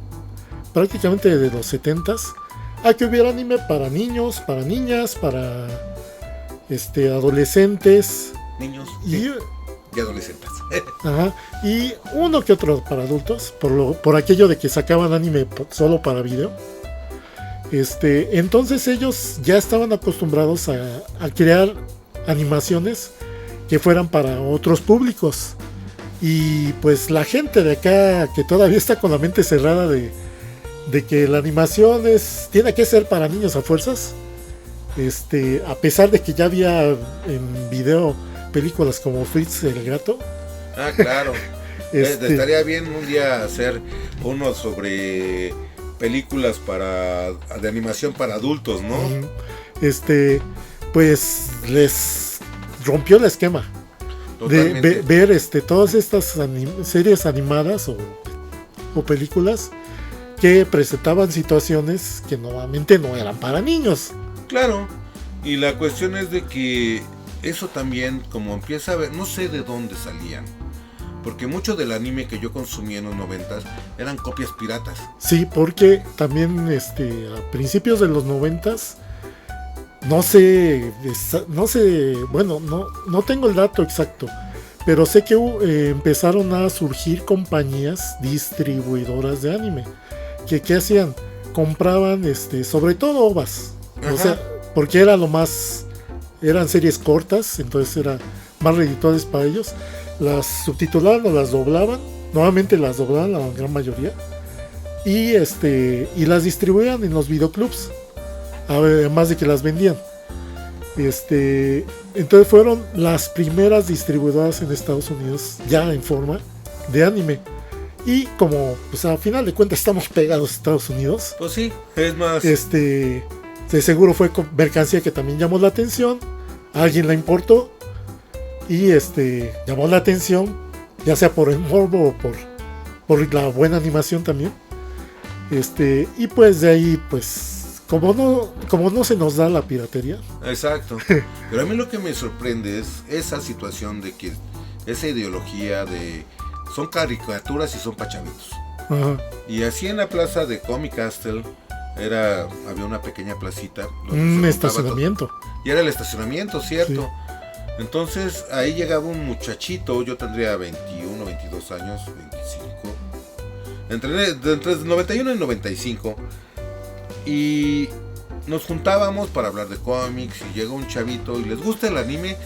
prácticamente desde los 70s a que hubiera anime para niños, para niñas, para adolescentes, niños y adolescentes. Ajá, y uno que otro para adultos, por aquello de que sacaban anime solo para video. Entonces ellos ya estaban acostumbrados a crear animaciones que fueran para otros públicos. Y pues la gente de acá que todavía está con la mente cerrada de que la animación tiene que ser para niños a fuerzas, a pesar de que ya había en video películas como Fritz el gato. Ah, claro. Estaría bien un día hacer uno sobre películas de animación para adultos, ¿no? Pues les rompió el esquema de ver todas estas series animadas o películas que presentaban situaciones que normalmente no eran para niños. Claro, y la cuestión es de que eso también, como empieza a ver, no sé de dónde salían, porque mucho del anime que yo consumía en los 90s eran copias piratas. Sí, porque también a principios de los 90s, no sé, bueno, no tengo el dato exacto, pero sé que empezaron a surgir compañías distribuidoras de anime, que hacían, compraban sobre todo OVAs. Ajá. O sea, porque era eran series cortas, entonces era más redituables para ellos. Las subtitulaban o las doblaban, nuevamente las doblaban la gran mayoría, y las distribuían en los videoclubs, además de que las vendían. Entonces fueron las primeras distribuidoras en Estados Unidos ya en forma de anime. Y como pues a final de cuentas estamos pegados a Estados Unidos, pues sí, es más, de seguro fue mercancía que también llamó la atención, a alguien la importó y llamó la atención, ya sea por el morbo o por la buena animación también. Y pues de ahí pues como no se nos da la piratería. Exacto. Pero a mí lo que me sorprende es esa situación de que esa ideología de son caricaturas y son pa' chavitos. Ajá. Y así en la plaza de Comic Castle había una pequeña placita. Un estacionamiento. Y era el estacionamiento, ¿cierto? Sí. Entonces ahí llegaba un muchachito, yo tendría 21, 22 años, 25. Entre 91 y 95. Y nos juntábamos para hablar de cómics y llega un chavito y les gusta el anime.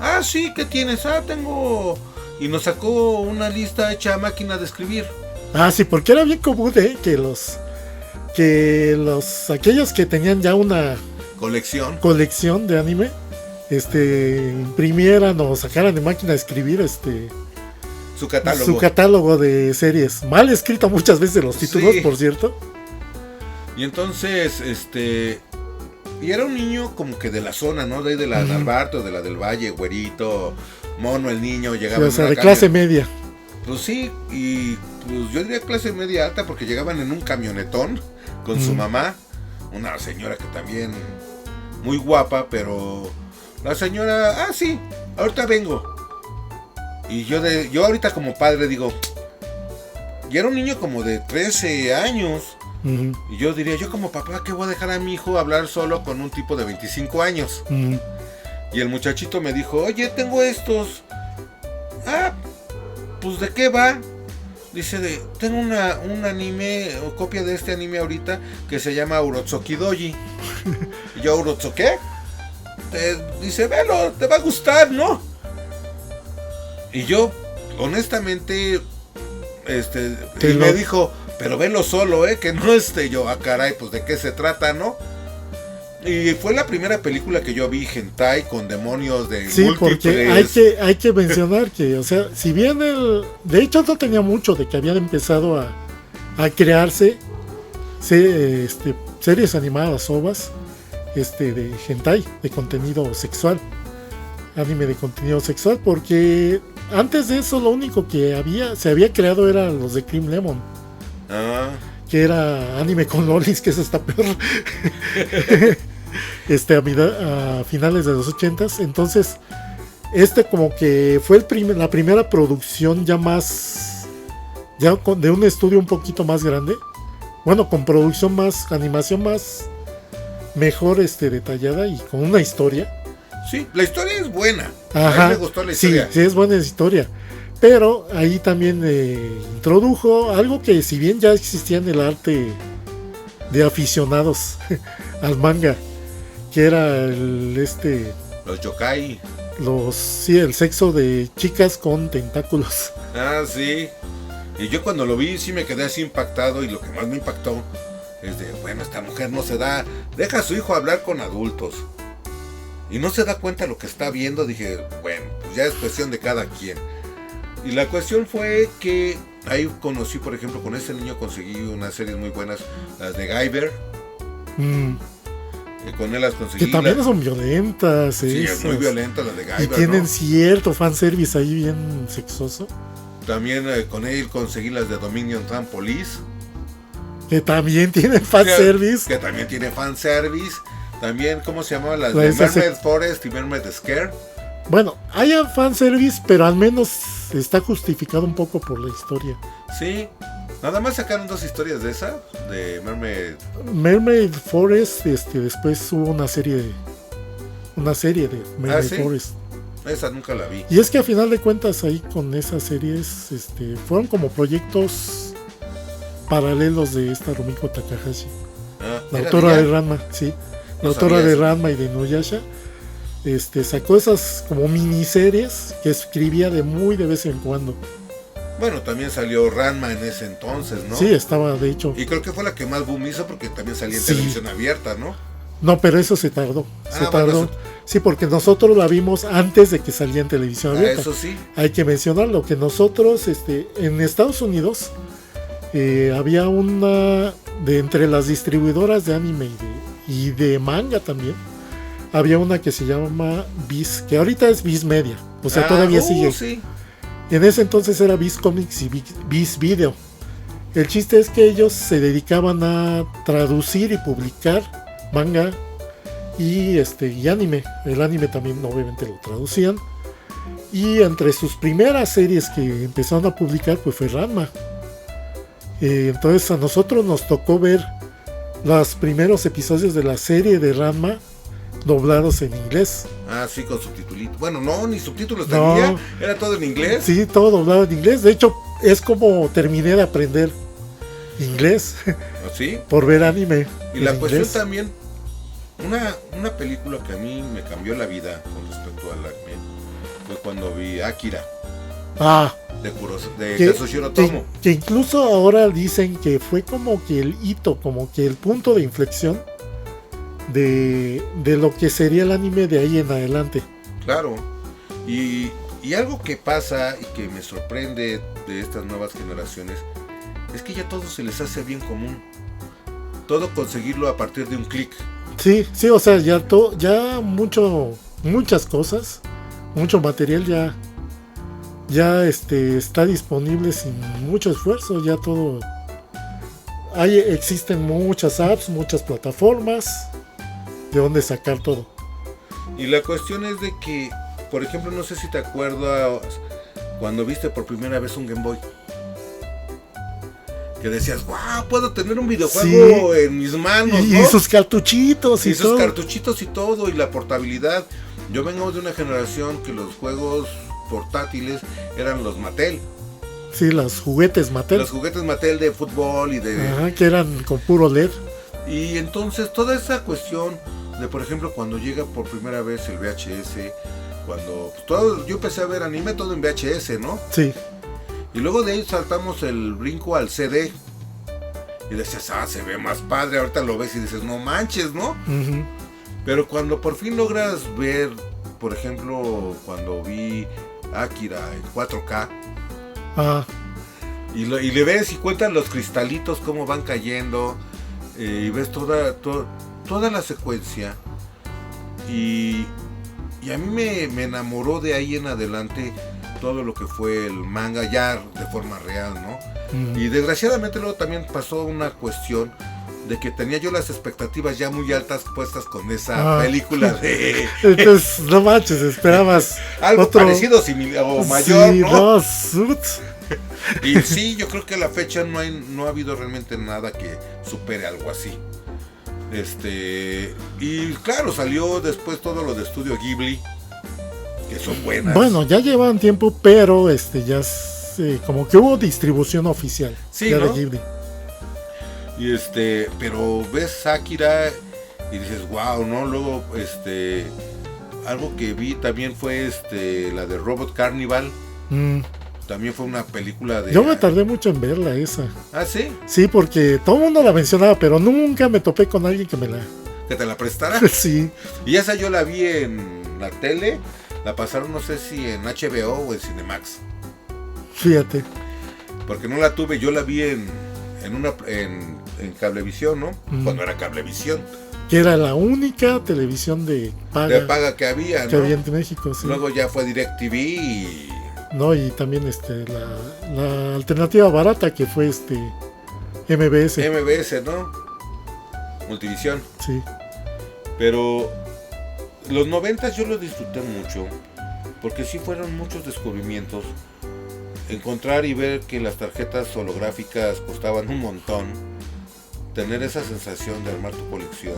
Ah, sí, ¿qué tienes? Ah, tengo... Y nos sacó una lista hecha a máquina de escribir. Ah, sí, porque era bien común que aquellos que tenían ya una colección de anime imprimieran o sacaran de máquina de escribir Su catálogo de series. Mal escrito muchas veces los títulos, sí. Por cierto. Y entonces, y era un niño como que de la zona, ¿no? De la Narvarte, de la del Valle, güerito, mono el niño, llegaba, sí, o sea, de clase media. Pues sí, y pues yo diría clase media alta porque llegaban en un camionetón con su mamá, una señora que también muy guapa, pero la señora, sí, ahorita vengo. Y yo ahorita como padre digo, y era un niño como de 13 años. Y yo diría, yo como papá, ¿qué voy a dejar a mi hijo hablar solo con un tipo de 25 años? Y el muchachito me dijo, oye, tengo estos. Pues ¿de qué va? Dice, tengo un anime, o copia de este anime ahorita, que se llama Urotsuki Doji. Y yo, ¿Urotsuki qué? Dice, velo, te va a gustar, ¿no? Y yo, honestamente, y me dijo, pero velo solo, que no yo, caray, pues ¿de qué se trata, no? Y fue la primera película que yo vi hentai con demonios de sí, múltiples. Porque hay que mencionar que, o sea, si bien de hecho no tenía mucho de que habían empezado a crearse series animadas, ovas, de hentai, de contenido sexual, anime de contenido sexual, porque antes de eso lo único que se había creado era los de Cream Lemon. Que era anime con lolis, que eso está peor. A finales de los 80s. Entonces, como que fue la primera producción ya de un estudio un poquito más grande. Bueno, con producción más, animación más mejor detallada y con una historia. Sí, la historia es buena. Ajá, a mí me gustó la historia. Sí, es buena historia. Pero ahí también introdujo algo que, si bien ya existía en el arte de aficionados al manga, que era los yokai. El sexo de chicas con tentáculos. Sí. Y yo cuando lo vi sí me quedé así impactado, y lo que más me impactó es esta mujer deja a su hijo hablar con adultos. Y no se da cuenta de lo que está viendo. Dije, bueno, pues ya es cuestión de cada quien. Y la cuestión fue que ahí conocí, por ejemplo, con este niño conseguí unas series muy buenas, las de Guyver. Con él las conseguí. Que también son violentas. Sí, es muy violenta las de Guyver. Y tienen cierto fanservice ahí bien sexoso. También con él conseguí las de Dominion Town Police. Que también tienen fanservice. Que también tiene fanservice. También, ¿cómo se llamaban? Las de Mermaid Forest y Mermaid Scare. Bueno, hay fanservice, pero al menos está justificado un poco por la historia. Sí, nada más sacaron 2 historias de esa, de Mermaid Forest. Después hubo una serie de Mermaid Forest. Esa nunca la vi. Y es que a final de cuentas ahí con esas series fueron como proyectos paralelos de esta Rumiko Takahashi, la autora de Ranma, sí, la autora de Ranma y de Inuyasha. Sacó esas como miniseries que escribía de vez en cuando. Bueno, también salió Ranma en ese entonces, ¿no? Sí, estaba, de hecho. Y creo que fue la que más boom hizo porque también salía en televisión abierta, ¿no? No, pero eso se tardó. Bueno, sí, porque nosotros la vimos antes de que salía en televisión abierta. Eso sí. Hay que mencionarlo, que nosotros, en Estados Unidos, había una entre las distribuidoras de anime y de manga también. Había una que se llama Viz, que ahorita es Viz Media, o sea, todavía sigue. Sí. En ese entonces era Viz Comics y Viz Video. El chiste es que ellos se dedicaban a traducir y publicar manga y anime. El anime también obviamente lo traducían. Y entre sus primeras series que empezaron a publicar pues fue Ranma. Entonces a nosotros nos tocó ver los primeros episodios de la serie de Ranma doblados en inglés. Sí, con subtitulito. Bueno, no, ni subtítulos tenía, era todo en inglés. Sí, todo doblado en inglés. De hecho, es como terminé de aprender inglés. ¿Sí? Por ver anime. Y la cuestión también, una película que a mí me cambió la vida con respecto al anime fue cuando vi Akira. De Kazuhiro Otomo. Que incluso ahora dicen que fue como que el hito, como que el punto de inflexión de lo que sería el anime de ahí en adelante. Claro. Y Y algo que pasa y que me sorprende de estas nuevas generaciones es que ya todo se les hace bien común. Todo conseguirlo a partir de un clic. Sí, sí, o sea, ya muchas cosas, mucho material ya está disponible sin mucho esfuerzo, ya todo. Existen muchas apps, muchas plataformas de donde sacar todo. Y la cuestión es de que, por ejemplo, no sé si te acuerdas cuando viste por primera vez un Game Boy. Que decías, wow, puedo tener un videojuego en mis manos, y, ¿no? y sus cartuchitos y sus cartuchitos y todo, y la portabilidad. Yo vengo de una generación que los juegos portátiles eran los Mattel. Sí, los juguetes Mattel. Los juguetes Mattel de fútbol y de... Ajá, que eran con puro LED. Y entonces toda esa cuestión de, por ejemplo, cuando llega por primera vez el VHS, cuando yo empecé a ver anime todo en VHS, ¿no? Sí. Y luego de ahí saltamos el brinco al CD. Y decías, se ve más padre. Ahorita lo ves y dices, no manches, ¿no? Uh-huh. Pero cuando por fin logras ver, por ejemplo, cuando vi Akira en 4K. Y le ves y cuentas los cristalitos cómo van cayendo. Y ves toda la secuencia. Y a mí me enamoró de ahí en adelante todo lo que fue el manga ya de forma real, ¿no? Uh-huh. Y desgraciadamente luego también pasó una cuestión de que tenía yo las expectativas ya muy altas puestas con esa película de... Entonces, no manches, esperabas algo parecido o mayor, sí, ¿no? Suits. Y sí, yo creo que a la fecha no ha habido realmente nada que supere algo así. Y claro, salió después todo lo de Estudio Ghibli, que son buenas. Bueno, ya llevan tiempo, pero ya como que hubo distribución oficial, sí, ya, ¿no? de Ghibli. Y pero ves Akira y dices, wow, ¿no? Luego, algo que vi también fue la de Robot Carnival. También fue una película de... Yo me tardé mucho en verla esa. ¿Ah, sí? Sí, porque todo el mundo la mencionaba, pero nunca me topé con alguien que ¿Que te la prestara? Sí. Y esa yo la vi en la tele. La pasaron, no sé si en HBO o en Cinemax. Fíjate. Porque no la tuve, yo la vi en Cablevisión, ¿no? Cuando era Cablevisión. Que era la única televisión de paga que había, ¿no? Que había en México, sí. Luego ya fue DirecTV y... No, y también la alternativa barata que fue MBS. MBS, ¿no? Multivisión. Sí. Pero los 90 yo los disfruté mucho, porque sí fueron muchos descubrimientos. Encontrar y ver que las tarjetas holográficas costaban un montón. Tener esa sensación de armar tu colección.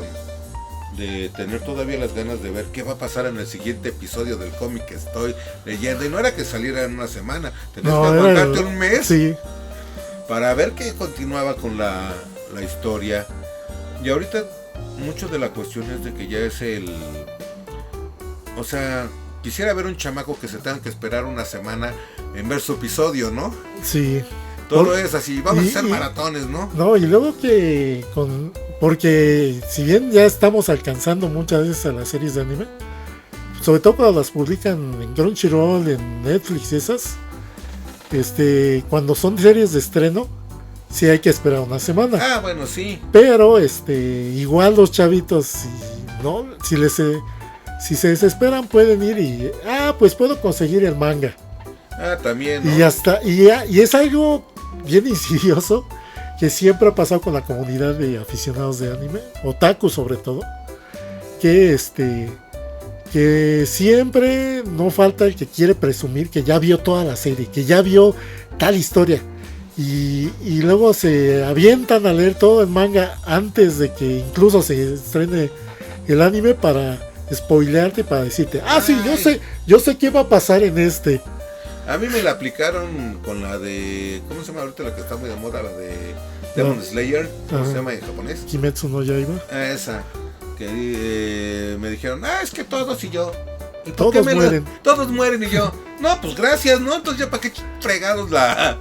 De tener todavía las ganas de ver qué va a pasar en el siguiente episodio del cómic que estoy leyendo. Y no era que saliera en una semana, tenías que aguantarte un mes, sí, para ver qué continuaba con la historia. Y ahorita mucho de la cuestión es de que ya es o sea, quisiera ver un chamaco que se tenga que esperar una semana en ver su episodio, ¿no? Sí. Todo es así, vamos a hacer maratones, ¿no? No, y luego porque si bien ya estamos alcanzando muchas veces a las series de anime, sobre todo cuando las publican en Crunchyroll, en Netflix y esas, cuando son series de estreno, sí hay que esperar una semana. Ah, bueno, sí. Pero igual los chavitos, si se desesperan pueden ir y pues puedo conseguir el manga. También, ¿no? Y es algo bien insidioso que siempre ha pasado con la comunidad de aficionados de anime, otaku sobre todo, que siempre no falta el que quiere presumir que ya vio toda la serie, que ya vio tal historia, y luego se avientan a leer todo el manga antes de que incluso se estrene el anime para spoilearte, para decirte, sí, yo sé qué va a pasar en A mí me la aplicaron con la de... ¿Cómo se llama ahorita la que está muy de moda? La de Demon Slayer. ¿Cómo se llama en japonés? Kimetsu no Yaiba. Esa. Que me dijeron, es que todos y yo. ¿Y todos mueren. Todos mueren y yo. No, pues gracias, ¿no? Entonces ya para qué fregados la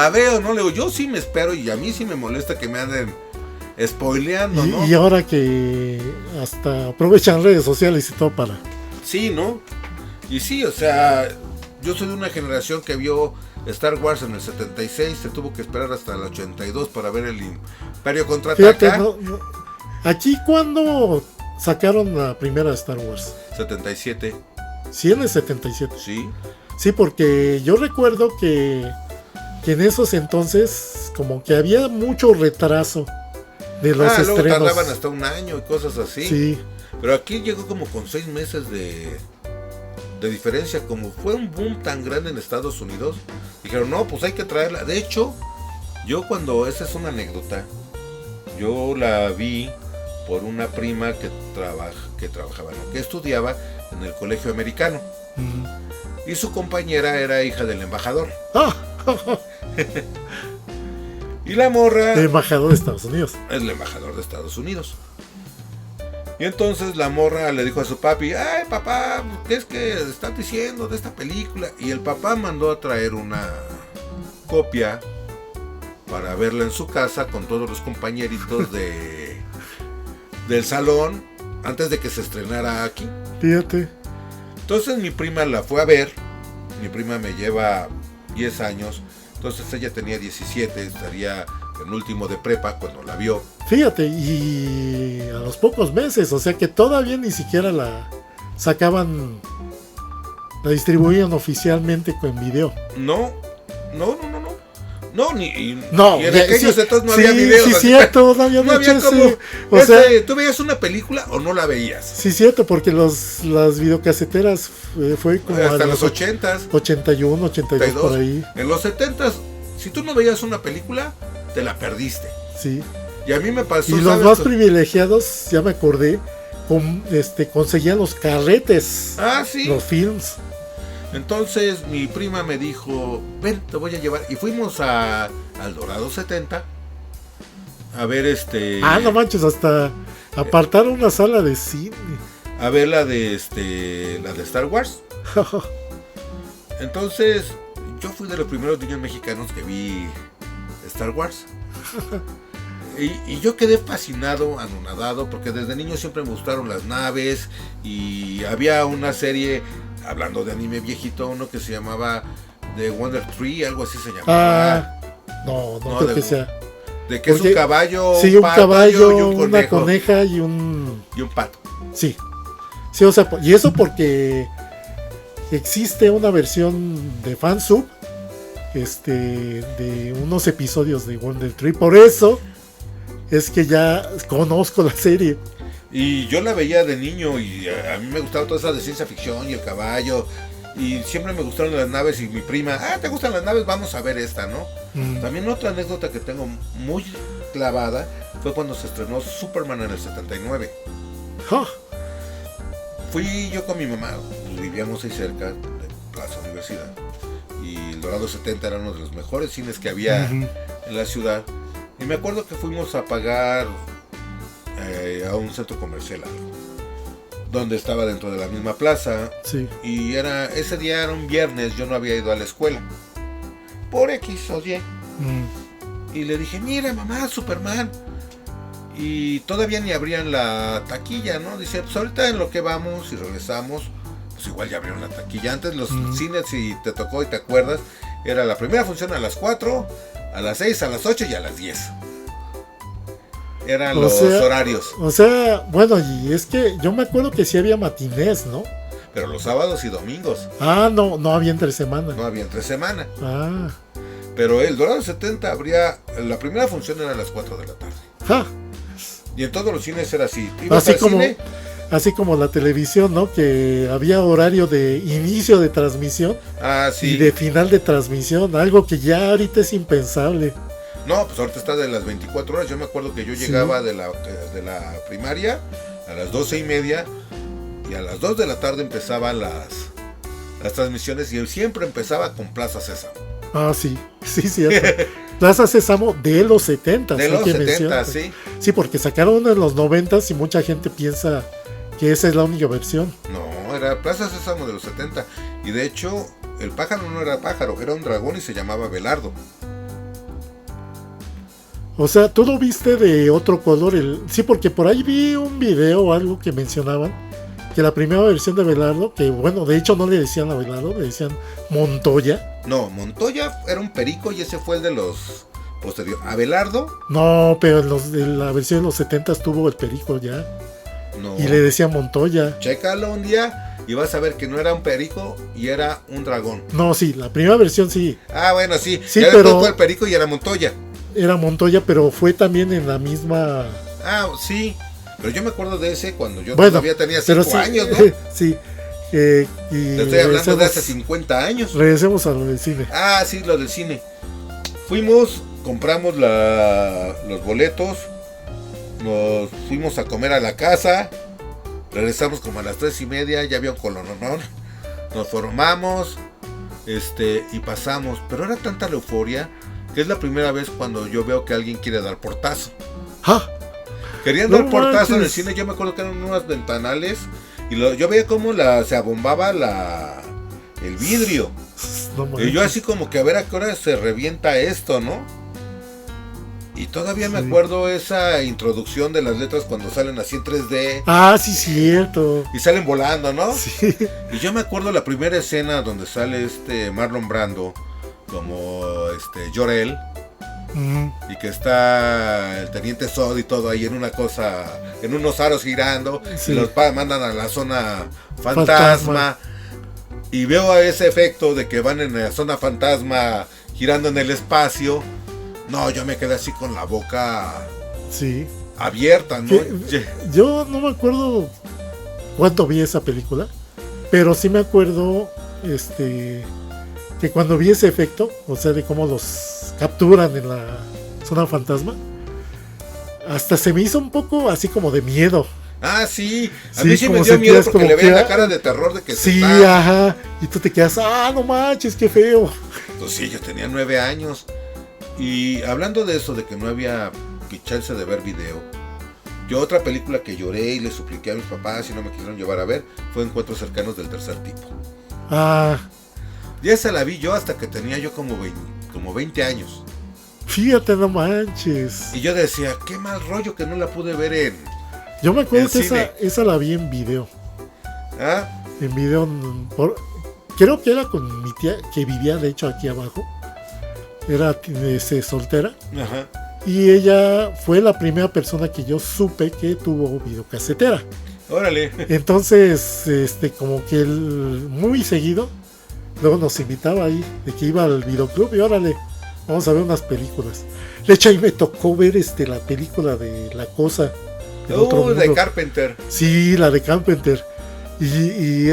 veo, ¿no? Le digo, yo sí me espero y a mí sí me molesta que me anden spoileando, ¿no? Y ahora que hasta aprovechan redes sociales y todo para... Sí, ¿no? Y sí, o sea... yo soy de una generación que vio Star Wars en el 76, se tuvo que esperar hasta el 82 para ver el Imperio Contraataca. Fíjate, aquí cuando sacaron la primera Star Wars. 77. Sí, en el 77. Sí. Sí, porque yo recuerdo que en esos entonces como que había mucho retraso de los luego estrenos. tardaban hasta un año y cosas así. Sí. Pero aquí llegó como con 6 meses de diferencia. Como fue un boom tan grande en Estados Unidos, dijeron, no, pues hay que traerla. De hecho, esa es una anécdota, yo la vi por una prima que trabajaba, ¿no? Que estudiaba en el colegio americano. Y su compañera era hija del embajador. Y la morra... El embajador de Estados Unidos. Es el embajador de Estados Unidos. Y entonces la morra le dijo a su papi, ay papá, ¿qué es que estás diciendo de esta película? Y el papá mandó a traer una copia para verla en su casa con todos los compañeritos del salón antes de que se estrenara aquí. Fíjate. Entonces mi prima la fue a ver. Mi prima me lleva 10 años. Entonces ella tenía 17, estaría en último de prepa cuando la vio. Fíjate, y a los pocos meses, o sea que todavía ni siquiera la sacaban, la distribuían oficialmente con video. No, ni y en entonces aquellos no había videos. Sí, cierto, no había como, o sea, ¿tú veías una película o no la veías? Sí, cierto, porque las videocaseteras fue como hasta los 80s, 81, 82 por ahí. En los 70s, si tú no veías una película, te la perdiste. Sí. Y a mí me pasó. Y los más privilegiados, ya me acordé, conseguían los carretes. Sí. Los films. Entonces mi prima me dijo, ven, te voy a llevar. Y fuimos al Dorado 70 a ver no manches, hasta apartaron una sala de cine. A ver la de Star Wars. Entonces, yo fui de los primeros niños mexicanos que vi Star Wars. Y yo quedé fascinado, anonadado, porque desde niño siempre me gustaron las naves. Y había una serie, hablando de anime viejito, uno que se llamaba The Wonder Tree, algo así se llamaba. No creo que sea. De que es un caballo, sí, un caballo, y un conejo, una coneja y un pato. Sí, o sea, y eso porque existe una versión de fansub de unos episodios de Wonder Tree, por eso es que ya conozco la serie. Y yo la veía de niño y a mí me gustaba toda esa de ciencia ficción y el caballo. Y siempre me gustaron las naves y mi prima, ¿te gustan las naves? Vamos a ver esta, ¿no? También otra anécdota que tengo muy clavada fue cuando se estrenó Superman en el 79. Fui yo con mi mamá, pues vivíamos ahí cerca de Plaza Universidad. Y el Dorado 70 era uno de los mejores cines que había en la ciudad. Y me acuerdo que fuimos a pagar a un centro comercial, donde estaba dentro de la misma plaza. Sí. Y ese día era un viernes, yo no había ido a la escuela. Por X o Y. Y le dije, mira mamá, Superman. Y todavía ni abrían la taquilla, ¿no? Dice, pues ahorita en lo que vamos y regresamos, pues igual ya abrieron la taquilla. Antes los cines, si te tocó y te acuerdas, era la primera función a las 4, a las 6, a las 8 y a las 10. Eran los horarios. O sea, bueno, y es que yo me acuerdo que sí había matinés, ¿no? Pero los sábados y domingos. No había entre semana. No había entre semana. Pero el Dorado 70 la primera función era a las 4 de la tarde. Y en todos los cines era así. Así como la televisión, ¿no? Que había horario de inicio de transmisión sí. Y de final de transmisión, algo que ya ahorita es impensable. No, pues ahorita está de las 24 horas. Yo me acuerdo que yo llegaba de la primaria a las 12:30 y a las 2 de la tarde empezaban las transmisiones y siempre empezaba con Plaza Sésamo. Sí, cierto. Plaza Sésamo de los 70. De los 70, sí. Sí, porque sacaron uno en los 90 y mucha gente piensa que esa es la única versión. No, era Plaza Sésamo de los 70. Y de hecho, el pájaro no era pájaro, era un dragón y se llamaba Belardo. O sea, tú lo viste de otro color. Sí, porque por ahí vi un video o algo que mencionaban que la primera versión de Abelardo, que bueno, de hecho no le decían Abelardo, le decían Montoya. No, Montoya era un perico y ese fue el de los posteriores. Abelardo. No, pero en la versión de los 70 tuvo el perico ya. No. Y le decían Montoya. Chécalo un día y vas a ver que no era un perico y era un dragón. No, sí, la primera versión sí. Ah, bueno, sí. Sí, ya pero después fue el perico y era Montoya. Era Montoya, pero fue también en la misma... Ah, sí. Pero yo me acuerdo de ese cuando yo bueno, todavía tenía 5 sí, años, ¿no? Sí. Y te estoy hablando de hace 50 años. Regresemos a lo del cine. Ah, sí, lo del cine. Fuimos, compramos los boletos, nos fuimos a comer a la casa, regresamos como a las 3:30, ya había un colononón, nos formamos, y pasamos. Pero era tanta la euforia que es la primera vez cuando yo veo que alguien quiere dar portazo. ¡Ah! Querían dar portazo en el cine. Yo me acuerdo que eran unas ventanales y yo veía cómo se abombaba el vidrio. No, y yo así como que a ver a qué hora se revienta esto, ¿no? Y todavía me acuerdo esa introducción de las letras cuando salen así en 3D. Ah, sí, cierto. Y salen volando, ¿no? Sí. Y yo me acuerdo la primera escena donde sale Marlon Brando como Jor-El. Y que está el teniente Sod y todo ahí en una cosa, en unos aros girando, sí. Y los mandan a la zona fantasma. Y veo a ese efecto de que van en la zona fantasma girando en el espacio. No, yo me quedé así con la boca abierta, ¿no? Yo no me acuerdo cuánto vi esa película, pero sí me acuerdo que cuando vi ese efecto, o sea, de cómo los capturan en la zona fantasma, hasta se me hizo un poco así como de miedo. Ah, sí, a mí sí me dio miedo porque le veía la cara de terror de que sí, ajá, y tú te quedas, no manches, qué feo. Pues sí, yo tenía 9 años. Y hablando de eso, de que no había chance de ver video, yo otra película que lloré y le supliqué a mis papás y no me quisieron llevar a ver fue Encuentros cercanos del tercer tipo. Y esa la vi yo hasta que tenía yo como 20 años. Fíjate, no manches. Y yo decía, qué mal rollo que no la pude ver en... Yo me acuerdo que esa la vi en video. ¿Ah? En video. Creo que era con mi tía, que vivía de hecho aquí abajo. Era soltera. Ajá. Y ella fue la primera persona que yo supe que tuvo videocasetera. Órale. Entonces, como que él muy seguido, luego nos invitaba ahí, de que iba al videoclub y órale, vamos a ver unas películas. De hecho ahí me tocó ver la película de La Cosa. De Carpenter. Sí, la de Carpenter. Y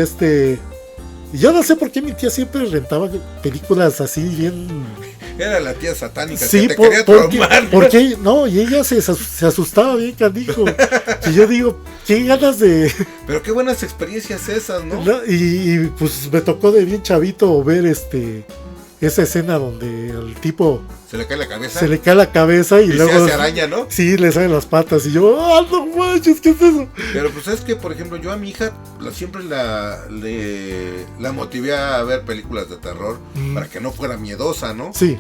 yo no sé por qué mi tía siempre rentaba películas así bien... Era la tía satánica sí, que te quería traumar. Porque no, y ella se asustaba bien, canijo. Y yo digo, qué ganas de... Pero qué buenas experiencias esas, ¿no? Y pues me tocó de bien chavito ver esa escena donde al tipo... Se le cae la cabeza. Se le cae la cabeza y luego... se hace araña, ¿no? Sí, le salen las patas y yo, no manches, ¿qué es eso? Pero pues es que, por ejemplo, yo a mi hija siempre la motivé a ver películas de terror para que no fuera miedosa, ¿no? Sí.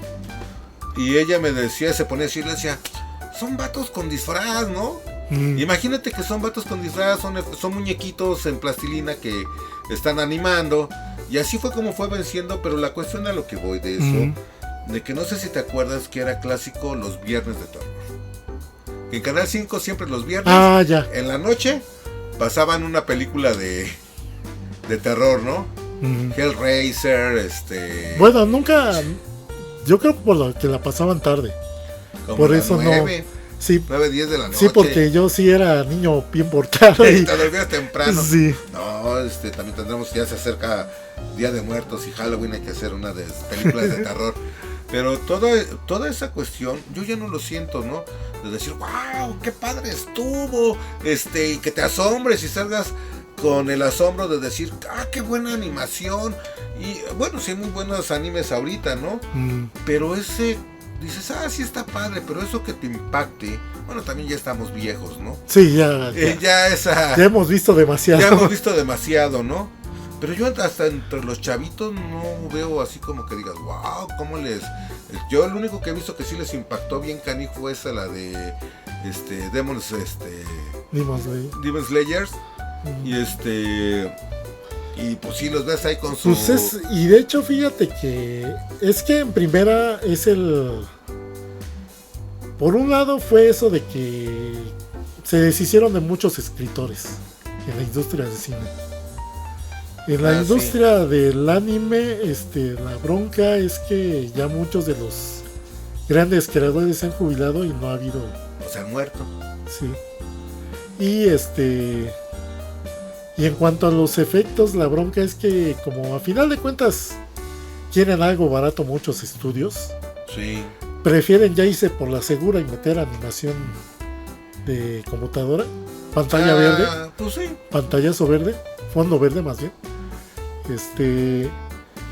Y ella me decía, se ponía así y le decía, son vatos con disfraz, ¿no? Imagínate que son vatos con disfraz, son muñequitos en plastilina que están animando. Y así fue como fue venciendo, pero la cuestión a lo que voy de eso... De que no sé si te acuerdas que era clásico los viernes de terror. En Canal 5 siempre los viernes, en la noche, pasaban una película de terror, ¿no? Hellraiser, Bueno, nunca... Yo creo por lo que la pasaban tarde. Como por eso 9, no... Sí, 9, 10 de la noche. Sí, porque yo sí era niño bien portado. Y te dormías temprano. Sí. No, también tendremos, ya se acerca Día de Muertos y Halloween, hay que hacer una de películas de terror. Pero toda esa cuestión, yo ya no lo siento, ¿no? De decir, wow, qué padre estuvo, y que te asombres y salgas con el asombro de decir, qué buena animación. Y bueno, sí hay muy buenos animes ahorita, ¿no? Pero ese, dices, sí está padre, pero eso que te impacte, bueno, también ya estamos viejos, ¿no? Sí, ya hemos visto demasiado. Ya hemos visto demasiado, ¿no? Pero yo hasta entre los chavitos no veo así como que digas, wow, ¿cómo les...? Yo lo único que he visto que sí les impactó bien canijo es la de Demon Slayers. Y y pues sí, los ves ahí con su... Pues y de hecho fíjate que es que en primera es por un lado fue eso de que se deshicieron de muchos escritores en la industria del cine. En la industria del anime, la bronca es que ya muchos de los grandes creadores se han jubilado y no ha habido... O se han muerto. Sí. Y y en cuanto a los efectos, la bronca es que como a final de cuentas quieren algo barato muchos estudios. Sí. Prefieren ya irse por la segura y meter animación de computadora, pantalla verde, pues sí. pantallazo verde, fondo verde más bien.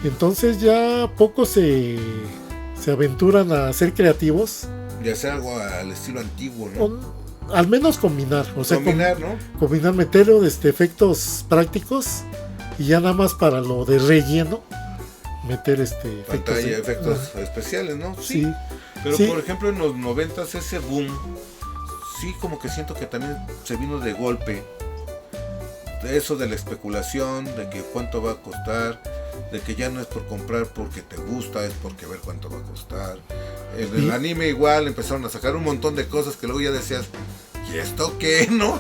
Entonces ya pocos se aventuran a ser creativos. Y hacer algo al estilo antiguo, ¿no? Al menos combinar, o sea, ¿no? Combinar, meter efectos prácticos y ya nada más para lo de relleno meter efectos especiales, ¿no? Sí. Pero sí. Por ejemplo en los 90s ese boom, sí como que siento que también se vino de golpe. De eso de la especulación, de que cuánto va a costar, de que ya no es por comprar porque te gusta, es porque ver cuánto va a costar. El anime igual empezaron a sacar un montón de cosas que luego ya decías, ¿y esto qué, no?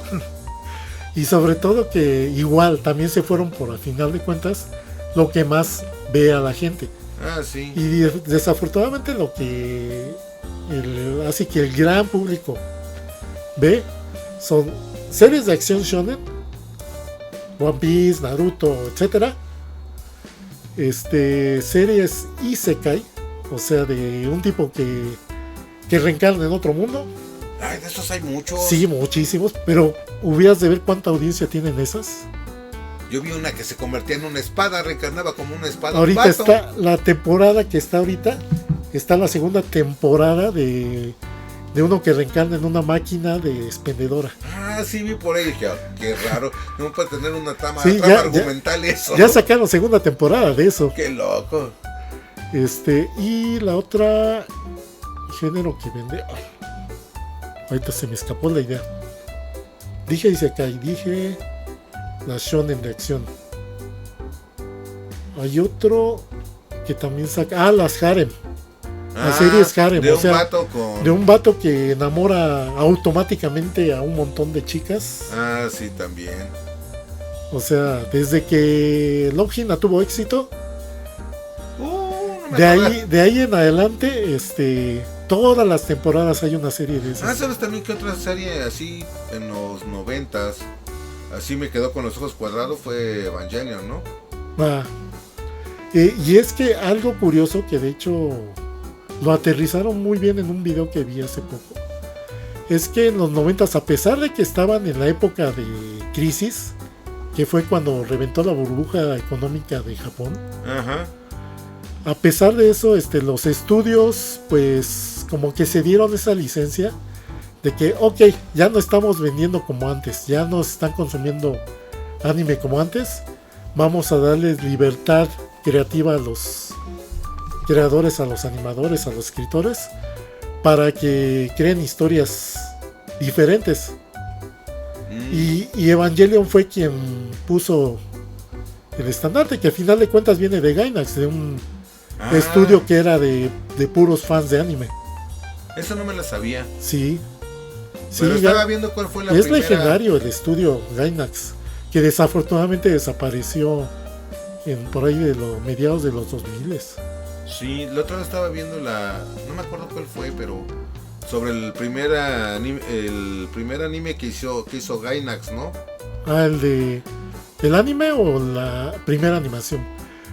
Y sobre todo que igual también se fueron por, a final de cuentas, lo que más ve a la gente. Sí. Y desafortunadamente lo que así que el gran público ve son series de acción shonen, One Piece, Naruto, etcétera. Series isekai, o sea, de un tipo que reencarna en otro mundo. Ay, de esos hay muchos. Sí, muchísimos, pero hubieras de ver cuánta audiencia tienen esas. Yo vi una que se convertía en una espada, reencarnaba como una espada. Ahorita está la temporada que está ahorita, está la segunda temporada de uno que reencarna en una máquina de expendedora. Sí, vi por ahí, dije, qué raro, no puede tener una trama argumental eso. Ya sacaron segunda temporada de eso. Qué loco. Y la otra género que vende, ahorita se me escapó la idea. Dije Isekai, dije la shonen de acción. Hay otro que también saca, las harem. La serie es harem, de un vato que enamora automáticamente a un montón de chicas. Sí, también. O sea, desde que Love Hina tuvo éxito, de ahí en adelante, todas las temporadas hay una serie de esas. ¿Sabes también que otra serie así en los 90s, así me quedó con los ojos cuadrados, fue Evangelion, ¿no? Y es que algo curioso que de hecho lo aterrizaron muy bien en un video que vi hace poco, es que en los 90s, a pesar de que estaban en la época de crisis, que fue cuando reventó la burbuja económica de Japón, a pesar de eso, los estudios pues como que se dieron esa licencia de que ya no estamos vendiendo como antes, ya no están consumiendo anime como antes, vamos a darles libertad creativa a los creadores, a los animadores, a los escritores, para que creen historias diferentes. Y Evangelion fue quien puso el estandarte, que al final de cuentas viene de Gainax, de un estudio que era de puros fans de anime. Eso no me lo sabía. Sí. Pero estaba viendo cuál fue la primera. Es legendario el estudio Gainax, que desafortunadamente desapareció por ahí de los mediados de los 2000. Sí, la otra vez estaba viendo no me acuerdo cuál fue, pero sobre el primer anime que hizo Gainax, ¿no? ¿El anime o la primera animación?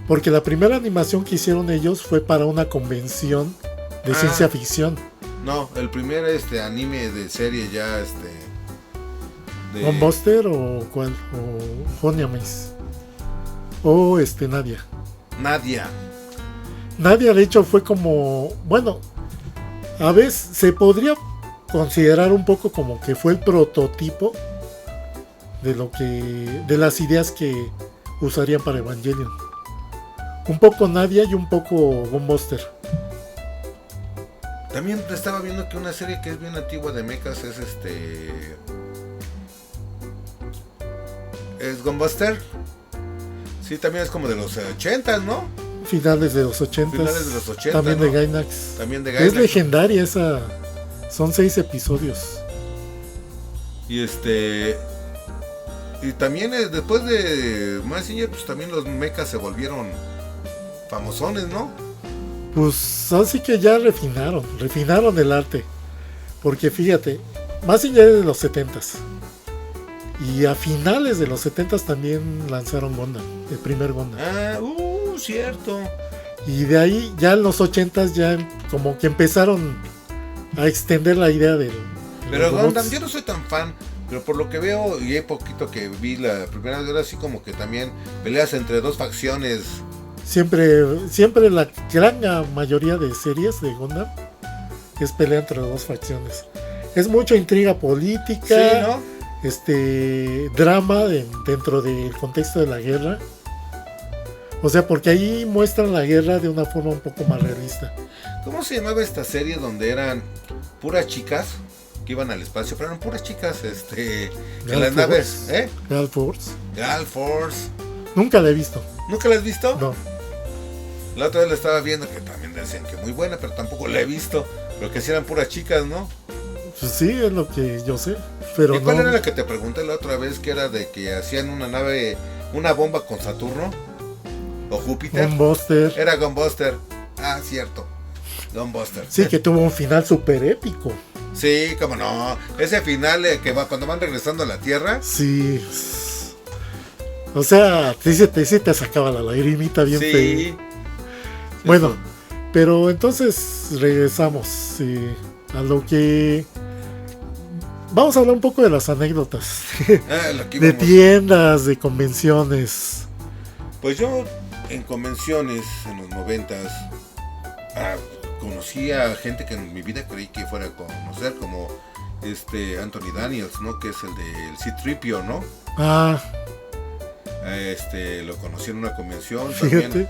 Porque la primera animación que hicieron ellos fue para una convención de ciencia ficción. No, el primer anime de serie ya de... ¿Gunbuster o cuál? ¿O Honeyamaze? ¿O Nadia? Nadia de hecho fue como, bueno, a veces se podría considerar un poco como que fue el prototipo de las ideas que usarían para Evangelion. Un poco Nadia y un poco Gunbuster. También estaba viendo que una serie que es bien antigua de mechas es Es Gunbuster. Sí, también es como de los 80, ¿no? Finales de los 80. Finales de los 80, También ¿no? de Gainax. También de Gainax. Es legendaria esa. Son 6 episodios. Y y también después de Mazinger, pues también los mechas se volvieron famosones, ¿no? Pues así que ya refinaron el arte. Porque fíjate, Mazinger es de los 70s. Y a finales de los 70s también lanzaron Gundam, el primer Gundam. Ah, cierto. Y de ahí ya en los 80s ya como que empezaron a extender la idea del... Pero Gundam, yo no soy tan fan. Pero por lo que veo, y hay poquito que vi la primera vez, era así como que también peleas entre dos facciones. Siempre la gran mayoría de series de Gundam es pelea entre dos facciones. Es mucha intriga política, Sí, ¿no? Drama dentro del contexto de la guerra. O sea, porque ahí muestran la guerra de una forma un poco más realista. ¿Cómo se llamaba esta serie donde eran puras chicas que iban al espacio? Pero eran puras chicas, en las naves, Gal Force. Gal Force. Nunca la he visto. ¿Nunca la has visto? No. La otra vez la estaba viendo, que también decían que muy buena, pero tampoco la he visto. Pero que sí eran puras chicas, ¿no? Pues sí, es lo que yo sé. Pero ¿Y cuál no... era la que te pregunté la otra vez? Que era de que hacían una nave, una bomba con Saturno o Júpiter. Gunbuster. Era Gunbuster. Ah, cierto. Gunbuster. Sí, que tuvo un final súper épico. Sí, cómo no. Ese final que va cuando van regresando a la Tierra. Sí. O sea, sí te sacaba la lagrimita bien fea. Sí. Bueno, pero entonces regresamos a lo que... Vamos a hablar un poco de las anécdotas. De tiendas, de convenciones. Pues yo en convenciones en los 90s conocí a gente que en mi vida creí que fuera a conocer, como Anthony Daniels, ¿no? Que es el del C-3PO, ¿no? Ah. Lo conocí en una convención. Fíjate. También.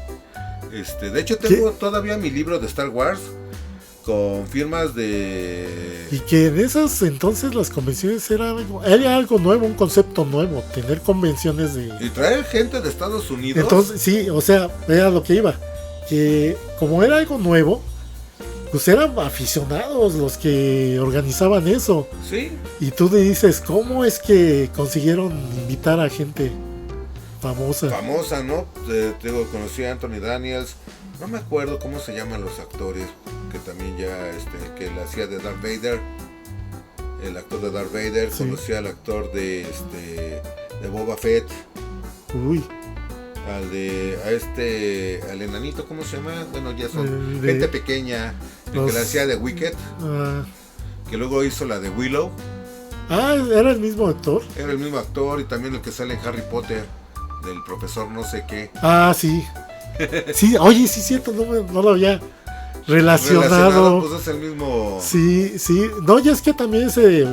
De hecho tengo todavía mi libro de Star Wars con firmas de... Y que en esas entonces las convenciones era algo nuevo, un concepto nuevo, tener convenciones de... Y traer gente de Estados Unidos. Entonces, sí, o sea, era lo que iba. Que como era algo nuevo, pues eran aficionados los que organizaban eso. Sí. Y tú le dices, ¿cómo es que consiguieron invitar a gente famosa? Famosa, ¿no? Conocí a Anthony Daniels. No me acuerdo cómo se llaman los actores, que también ya, que la hacía de Darth Vader, el actor de Darth Vader. Sí. Conocí al actor de Boba Fett. Uy. Al enanito, ¿cómo se llama? Bueno, ya son gente pequeña, el que la hacía de Wicked, que luego hizo la de Willow. Ah, ¿era el mismo actor? Era el mismo actor, y también el que sale en Harry Potter, del profesor no sé qué. Ah, sí. Sí, oye, sí, cierto, no lo había relacionado. Pues es el mismo. Sí. No, y es que también ese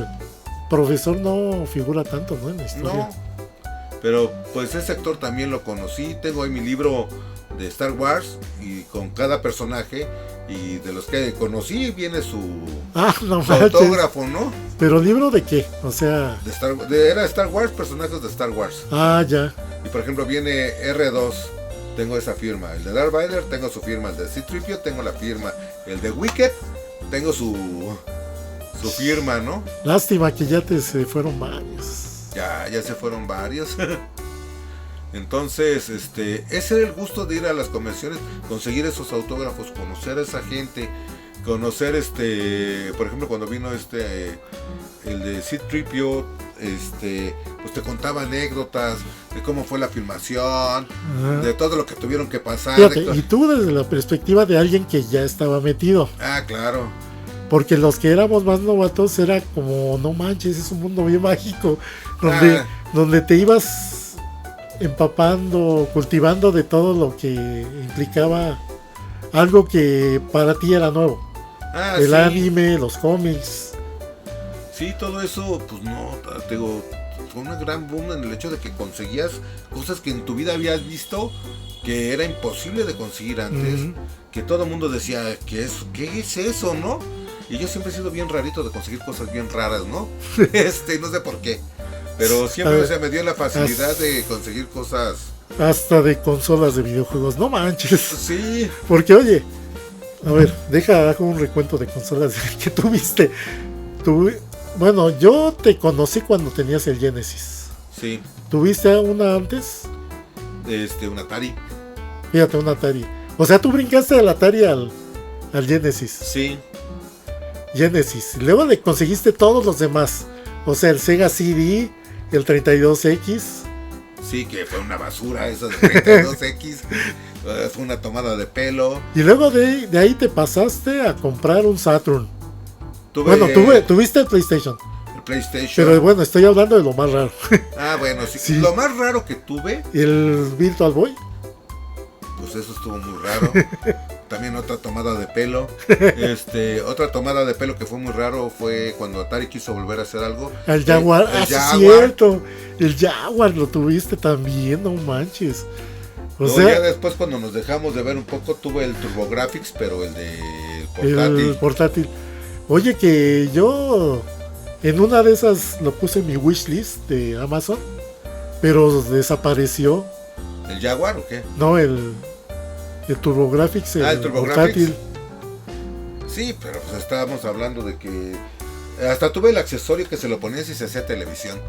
profesor no figura tanto, ¿no? En la historia. No, pero pues ese actor también lo conocí. Tengo ahí mi libro de Star Wars y con cada personaje, y de los que conocí viene su autógrafo, ¿no? ¿Pero libro de qué? O sea... Era Star Wars, personajes de Star Wars. Ah, ya. Y por ejemplo viene R2, tengo esa firma. El de Darth Vader tengo su firma. El de C-3PO tengo la firma. El de Wicked tengo su firma, ¿no? Lástima que ya se fueron varios. Ya se fueron varios. Entonces, ese era el gusto de ir a las convenciones, conseguir esos autógrafos, conocer a esa gente, conocer por ejemplo, cuando vino el de C-3PO, pues te contaba anécdotas de cómo fue la filmación, de todo lo que tuvieron que pasar. Fíjate, y tú desde la perspectiva de alguien que ya estaba metido. Ah, claro. Porque los que éramos más novatos era como, no manches, es un mundo bien mágico, donde te ibas empapando, cultivando de todo lo que implicaba algo que para ti era nuevo. El anime, los cómics. Sí, todo eso, pues no, te digo, fue una gran boom en el hecho de que conseguías cosas que en tu vida habías visto que era imposible de conseguir antes, que todo el mundo decía, ¿qué es eso, no? Y yo siempre he sido bien rarito de conseguir cosas bien raras, ¿no? No sé por qué. Pero siempre se me dio la facilidad de conseguir cosas. Hasta de consolas de videojuegos, no manches. Sí. Porque oye, a ver, hago un recuento de consolas que tuviste. Bueno, yo te conocí cuando tenías el Genesis. Sí. ¿Tuviste una antes? Un Atari. Fíjate, un Atari. O sea, tú brincaste del Atari al Genesis. Sí. Genesis. Luego le conseguiste todos los demás. O sea, el Sega CD, el 32X. Sí, que fue una basura eso del 32X. Fue una tomada de pelo. Y luego de ahí te pasaste a comprar un Saturn. Tuviste el PlayStation. El PlayStation. Pero bueno, estoy hablando de lo más raro. Ah, bueno, sí. Lo más raro que tuve. ¿El Virtual Boy? Pues eso estuvo muy raro. También otra tomada de pelo. Otra tomada de pelo que fue muy raro fue cuando Atari quiso volver a hacer algo. El Jaguar, el Jaguar. Cierto. El Jaguar lo tuviste también, no manches. Ya después cuando nos dejamos de ver un poco tuve el TurboGrafx, pero el de portátil. El portátil. Oye, que yo en una de esas lo puse en mi wishlist de Amazon, pero desapareció. ¿El Jaguar o qué? No, el TurboGrafx, el TurboGrafx. Portátil. Sí, pero pues estábamos hablando de que hasta tuve el accesorio que se lo ponías y se hacía televisión.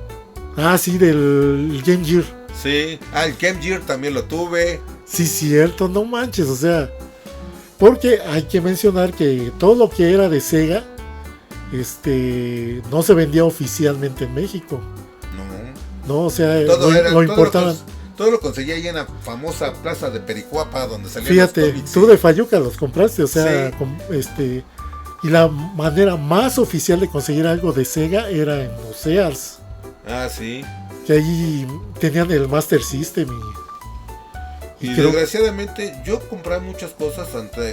Ah, sí, del Game Gear. Sí, el Game Gear también lo tuve. Sí, cierto, no manches, o sea, porque hay que mencionar que todo lo que era de Sega, no se vendía oficialmente en México. No, o sea, lo importaban. Todo lo conseguía ahí en la famosa plaza de Pericuapa donde salían. Fíjate, los cómics. tú de Fayuca los compraste, o sea, sí. Y la manera más oficial de conseguir algo de Sega era en los Sears. Ah, sí. Que ahí tenían el Master System y desgraciadamente yo compré muchas cosas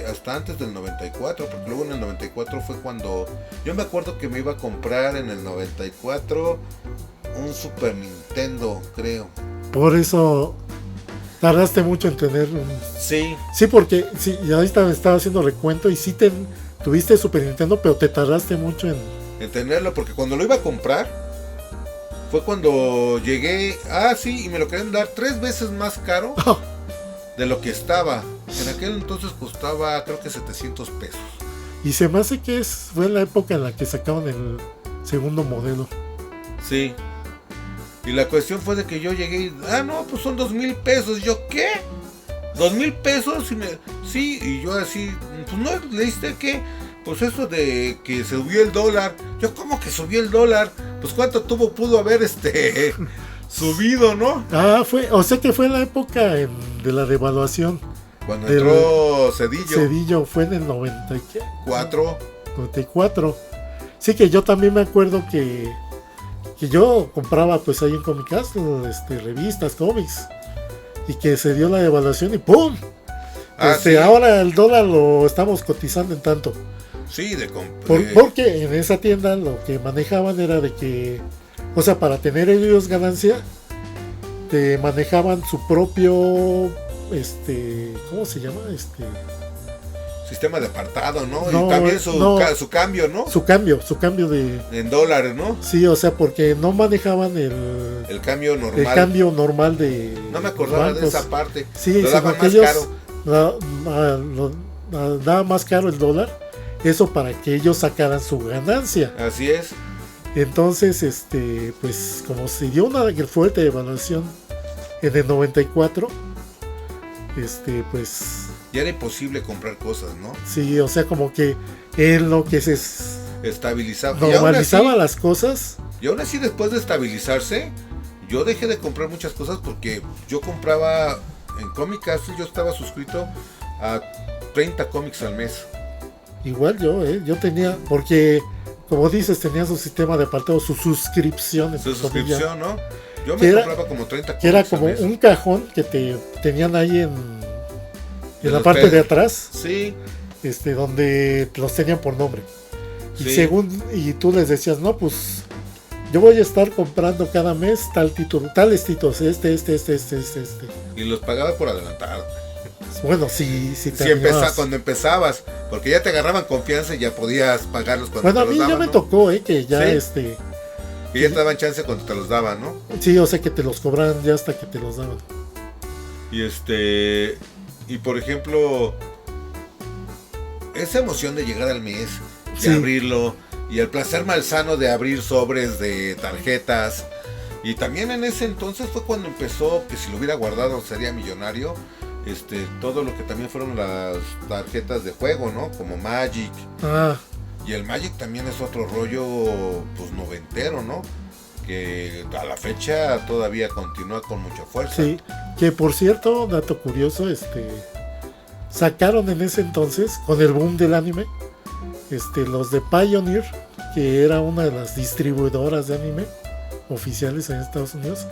hasta antes del 94, porque luego en el 94 fue cuando yo me acuerdo que me iba a comprar en el 94 un Super Nintendo, creo. Por eso tardaste mucho en tener un... Sí. Sí, porque sí, ya ahorita me estaba haciendo recuento y sí tuviste Super Nintendo, pero te tardaste mucho en tenerlo, porque cuando lo iba a comprar fue cuando llegué, y me lo querían dar 3 veces más caro de lo que estaba. En aquel entonces costaba creo que 700 pesos. Y se me hace que fue la época en la que sacaban el segundo modelo. Sí. Y la cuestión fue de que yo llegué y, no, pues son 2,000 pesos. Yo, ¿qué? 2,000 pesos. Sí, y yo así, pues no leíste que, pues eso de que subió el dólar. Yo, ¿cómo que subió el dólar? Pues cuánto pudo haber subido, ¿no? O sea que fue en la época de la devaluación. Cuando entró Cedillo. Cedillo fue en el 94. 94. Sí, que yo también me acuerdo que yo compraba pues ahí en Comic Castle, revistas, cómics, y que se dio la devaluación y ¡pum! Sí. Ahora el dólar lo estamos cotizando en tanto. Sí, porque en esa tienda lo que manejaban era de que, o sea, para tener ellos ganancia, te manejaban su propio, ¿cómo se llama? Sistema de apartado, ¿no? Y también su cambio, ¿no? Su cambio en dólares, ¿no? Sí, o sea, porque no manejaban el cambio normal. El cambio normal de... No me acordaba de esa parte. Sí, lo daban más caro. Daba más caro el dólar. Eso para que ellos sacaran su ganancia. Así es. Entonces, pues como se dio una fuerte devaluación en el 94, pues... Ya era imposible comprar cosas, ¿no? Sí, o sea, como que en lo que se estabilizaba, normalizaba las cosas. Y aún así, después de estabilizarse, yo dejé de comprar muchas cosas porque yo compraba en Comic Castle, yo estaba suscrito a 30 cómics al mes. Igual yo tenía, porque como dices, tenía su sistema de apartado, su suscripción. Su suscripción, ¿no? Yo me compraba como 30 cómics. Que era como un cajón que te tenían ahí en la parte de atrás. Sí. Donde los tenían por nombre. Sí. Y tú les decías, no, pues yo voy a estar comprando cada mes tales títulos, este. Y los pagaba por adelantado. Bueno, sí cuando empezabas, porque ya te agarraban confianza y ya podías pagarlos cuando a mí ya me tocó, que ya ¿sí? Que ya te daban chance cuando te los daban, ¿no? Sí, o sea que te los cobraban ya hasta que te los daban. Y y por ejemplo, esa emoción de llegar al mes, de abrirlo, y el placer malsano de abrir sobres de tarjetas. Y también en ese entonces fue cuando empezó, que si lo hubiera guardado sería millonario, todo lo que también fueron las tarjetas de juego, ¿no? Como Magic. Y el Magic también es otro rollo, pues noventero, ¿no? Que a la fecha todavía continúa con mucha fuerza. Sí, que por cierto, dato curioso, sacaron en ese entonces, con el boom del anime, los de Pioneer, que era una de las distribuidoras de anime oficiales en Estados Unidos,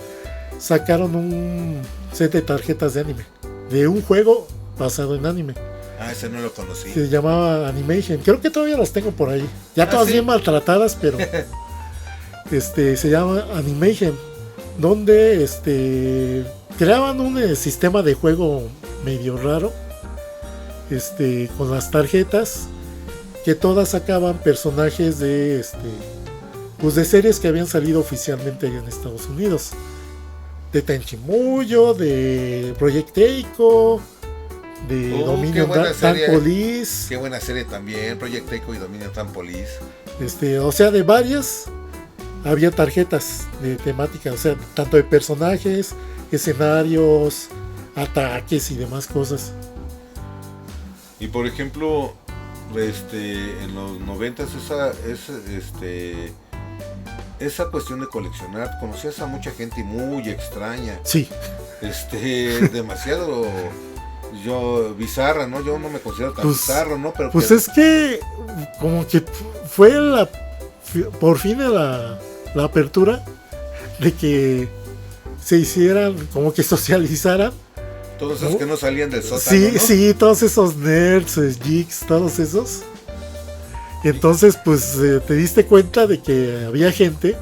sacaron un set de tarjetas de anime, de un juego basado en anime. Ese no lo conocí. Se llamaba Animation, creo que todavía las tengo por ahí, ya todas bien maltratadas, pero se llama Animation, donde creaban un sistema de juego medio raro, con las tarjetas, que todas sacaban personajes de pues de series que habían salido oficialmente en Estados Unidos, de Tenchimuyo, de Project Eiko, de Dominion Tan Police. Qué buena serie también, Project Eiko y Dominion Tan Police. O sea, de varias había tarjetas de temática, o sea, tanto de personajes, escenarios, ataques y demás cosas. Y por ejemplo, en los 90s esa cuestión de coleccionar, conocías a mucha gente muy extraña. Sí. Demasiado bizarra, ¿no? Yo no me considero tan bizarro, ¿no? Pero pues es que como que fue por fin la apertura de que se hicieran, como que socializaran. Todos esos que no salían del sótano, sí, ¿no? Sí, todos esos nerds, geeks, todos esos. Entonces, pues te diste cuenta de que había gente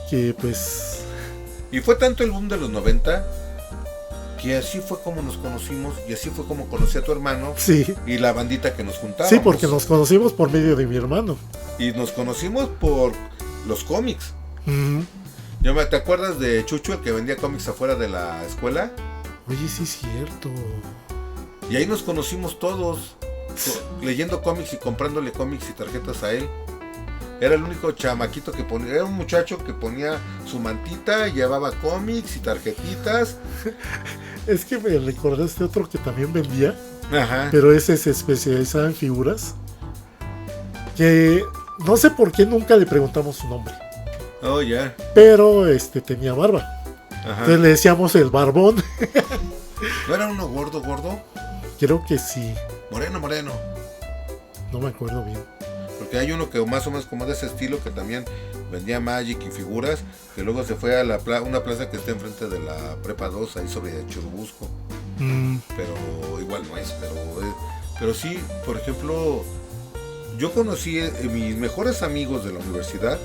que, pues... Y fue tanto el boom de los 90 que así fue como nos conocimos y así fue como conocí a tu hermano. Sí. Y la bandita que nos juntábamos. Sí, porque nos conocimos por medio de mi hermano. Y nos conocimos por los cómics. Uh-huh. ¿Te acuerdas de Chucho, el que vendía cómics afuera de la escuela? Oye, sí es cierto. Y ahí nos conocimos todos, leyendo cómics y comprándole cómics y tarjetas a él. Era el único chamaquito que ponía, era un muchacho que ponía su mantita, llevaba cómics y tarjetitas. Es que me recordaste otro que también vendía. Ajá. Pero ese se especializaba en figuras. Que no sé por qué nunca le preguntamos su nombre. Oh, ya. Pero tenía barba. Ajá. Entonces le decíamos el barbón. ¿No era uno gordo? Creo que sí. Moreno. No me acuerdo bien. Porque hay uno que más o menos como de ese estilo, que también vendía Magic y figuras, que luego se fue a una plaza que está enfrente de la Prepa 2, ahí sobre Churubusco. Pero igual no es, pero sí, por ejemplo, yo conocí mis mejores amigos de la universidad,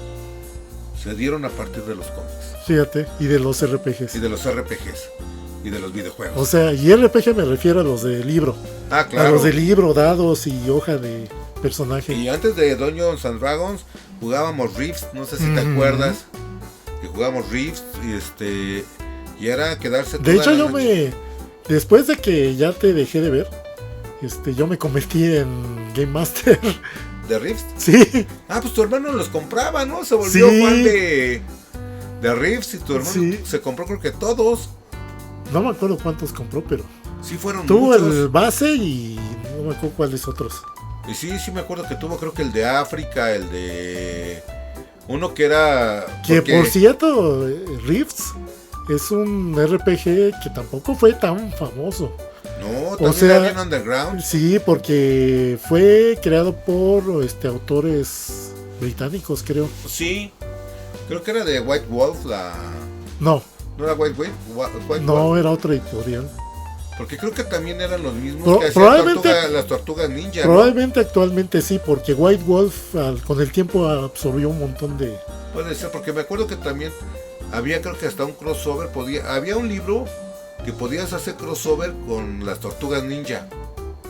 se dieron a partir de los cómics. Fíjate, y de los RPGs. Y de los RPGs. Y de los videojuegos. O sea, y RPG me refiero a los de libro. Ah, claro. A los de libro, dados y hoja de personaje. Y antes de Dungeons and Dragons jugábamos Rifts, no sé si te acuerdas. Que jugábamos Rifts y era quedarse toda de hecho, la noche. Después de que ya te dejé de ver, yo me convertí en Game Master. ¿De Rifts? Sí. Ah, pues tu hermano los compraba, ¿no? Se volvió fan de Rifts y tu hermano se compró creo que todos. No me acuerdo cuántos compró, pero sí fueron tuvo muchos. El base y no me acuerdo cuáles otros. Y sí me acuerdo que tuvo creo que el de África, el de uno que era... Que por cierto, Rifts es un RPG que tampoco fue tan famoso. No, también era bien underground. Sí, porque fue creado por autores británicos, creo. Sí, creo que era de White Wolf No. ¿No era White Wolf? No, era otra editorial. Porque creo que también eran los mismos que hacían las tortugas ninja. Probablemente, ¿no? Actualmente sí, porque White Wolf con el tiempo absorbió un montón de... Puede ser, porque me acuerdo que también había creo que hasta un crossover, había un libro que podías hacer crossover con las tortugas ninja.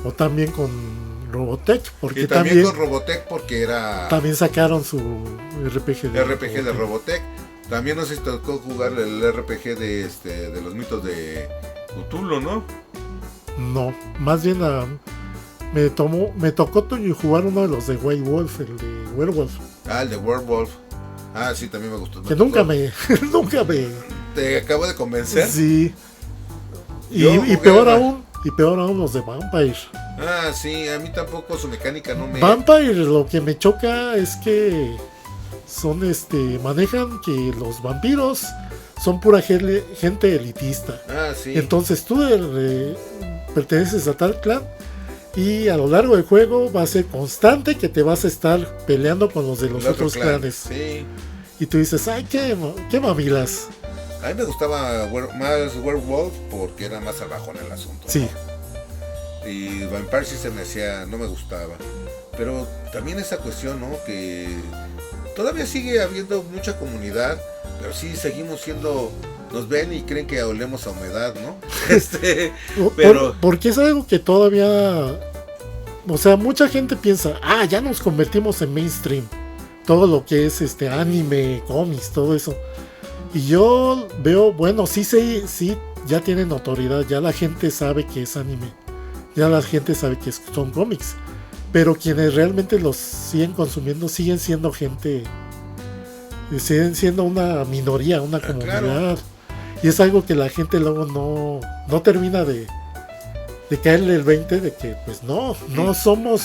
O también con Robotech, porque Y también con Robotech porque era... También sacaron su RPG de Robotech. También no sé si te tocó jugar el RPG de los mitos de Cthulhu, ¿no? No, más bien me tocó jugar uno de los de White Wolf, el de Werewolf. Ah, el de Werewolf. Ah, sí, también me gustó. Que nunca me... ¿Te acabo de convencer? Sí. Y peor aún los de Vampire. Ah, sí, a mí tampoco su mecánica no me... Vampire, lo que me choca es que son manejan que los vampiros son pura gente elitista. Ah, sí. Entonces tú perteneces a tal clan y a lo largo del juego va a ser constante que te vas a estar peleando con los de los otros clanes. Sí. Y tú dices, ay, qué mamilas. A mí me gustaba más Werewolf porque era más abajo en el asunto. Sí. ¿No? Y Vampire sí se me hacía, no me gustaba. Pero también esa cuestión, ¿no? Que todavía sigue habiendo mucha comunidad, pero sí seguimos siendo... Nos ven y creen que olemos a humedad, ¿no? Pero... Porque es algo que todavía... O sea, mucha gente piensa, ya nos convertimos en mainstream. Todo lo que es anime, cómics, todo eso. Y yo veo, bueno, sí, ya tiene notoriedad, ya la gente sabe que es anime. Ya la gente sabe que son cómics. Pero quienes realmente los siguen consumiendo siguen siendo gente... Siguen siendo una minoría, una comunidad. Claro. Y es algo que la gente luego no termina de caerle el 20 de que pues no somos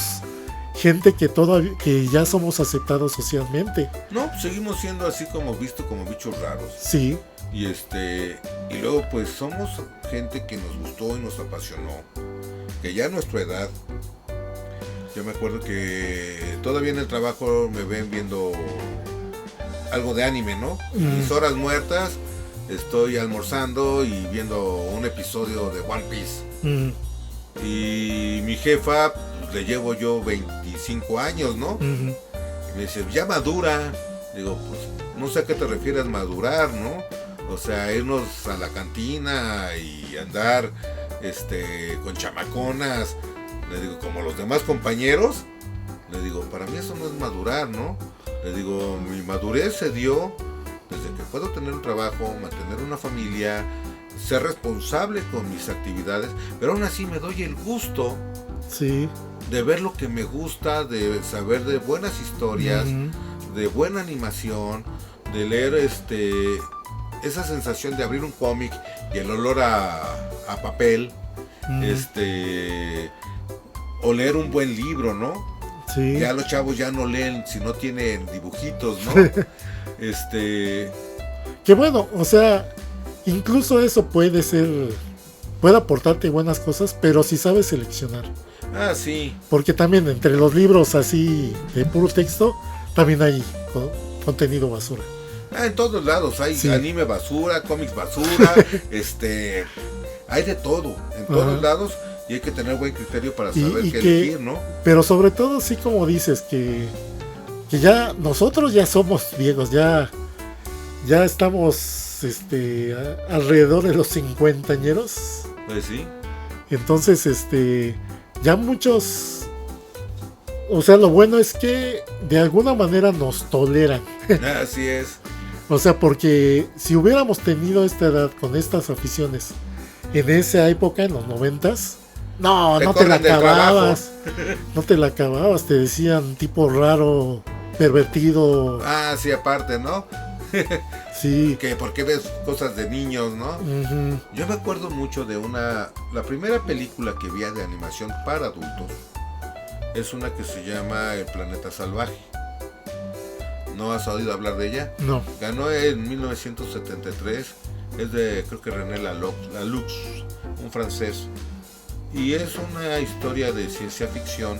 gente que ya somos aceptados socialmente. No, seguimos siendo así como visto como bichos raros. Sí. Y y luego pues somos gente que nos gustó y nos apasionó. Que ya a nuestra edad, yo me acuerdo que todavía en el trabajo me ven viendo algo de anime, ¿no? Mis horas muertas, estoy almorzando y viendo un episodio de One Piece. Y mi jefa, pues, le llevo yo 25 años, ¿no? Y me dice, ya madura. Digo, pues no sé a qué te refieres madurar, ¿no? O sea, irnos a la cantina y andar con chamaconas. Le digo, como los demás compañeros. Le digo, para mí eso no es madurar, ¿no? Le digo, mi madurez se dio desde que puedo tener un trabajo, mantener una familia, ser responsable con mis actividades, pero aún así me doy el gusto de ver lo que me gusta, de saber de buenas historias, de buena animación, de leer esa sensación de abrir un cómic y el olor a papel, o leer un buen libro, ¿no? Sí. Ya los chavos ya no leen si no tienen dibujitos, ¿no? Que bueno, o sea, incluso eso puede aportarte buenas cosas, pero si sabes seleccionar. Ah, sí. Porque también entre los libros así de puro texto, también hay contenido basura. En todos lados hay anime basura, cómics basura, hay de todo, en todos lados. Y hay que tener buen criterio para saber qué elegir, ¿no? Pero sobre todo, sí, como dices, que ya nosotros ya somos viejos, ya estamos alrededor de los 50añeros. Pues sí. Entonces, ya muchos... O sea, lo bueno es que de alguna manera nos toleran. Así es. O sea, porque si hubiéramos tenido esta edad con estas aficiones en esa época, en los 90s, no te la acababas. No te la acababas, te decían tipo raro, pervertido. Ah, sí, aparte, ¿no? Sí. Que porque ves cosas de niños, ¿no? Yo me acuerdo mucho de la primera película que vi de animación para adultos. Es una que se llama El Planeta Salvaje. ¿No has oído hablar de ella? No. Ganó en 1973. Es de, creo que René Laloux, un francés. Y es una historia de ciencia ficción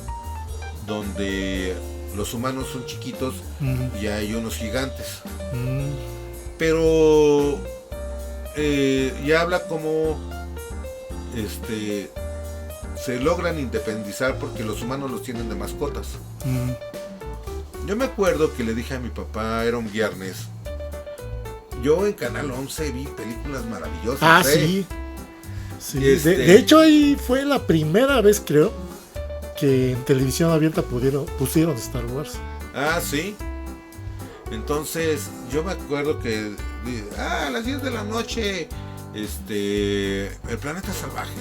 donde los humanos son chiquitos y hay unos gigantes. Pero ya habla como se logran independizar porque los humanos los tienen de mascotas. Yo me acuerdo que le dije a mi papá, era un viernes, yo en Canal 11 vi películas maravillosas. Sí. Sí. De hecho ahí fue la primera vez, creo, que en televisión abierta pusieron Star Wars. Ah, sí. Entonces, yo me acuerdo que a las 10 de la noche, El planeta salvaje.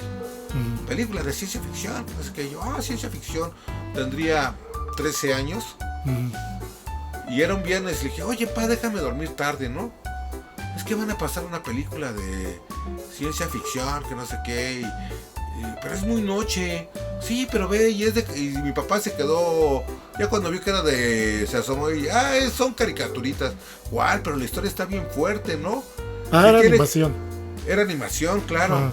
Película de ciencia ficción. Así que yo, ciencia ficción. Tendría 13 años. Y era un viernes. Le dije, oye, pa, déjame dormir tarde, ¿no? Es que van a pasar una película de ciencia ficción, que no sé qué. Pero es muy noche. Sí, pero ve, y mi papá se quedó. Ya cuando vio que era se asomó y son caricaturitas. ¿Cuál? Pero la historia está bien fuerte, ¿no? Era animación. Era animación, claro.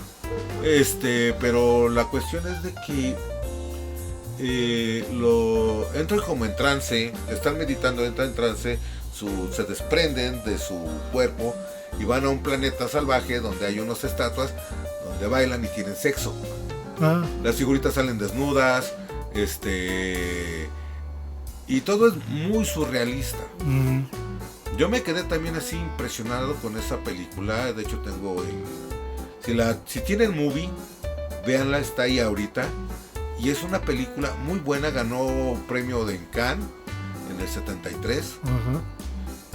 Pero la cuestión es de que entran como en trance, están meditando, entran en trance, se desprenden de su cuerpo y van a un planeta salvaje donde hay unas estatuas donde bailan y tienen sexo. Las figuritas salen desnudas, y todo es muy surrealista. Yo me quedé también así impresionado con esa película. De hecho tengo si tienen Movie, véanla, está ahí ahorita. Y es una película muy buena, ganó premio de Cannes en el 73.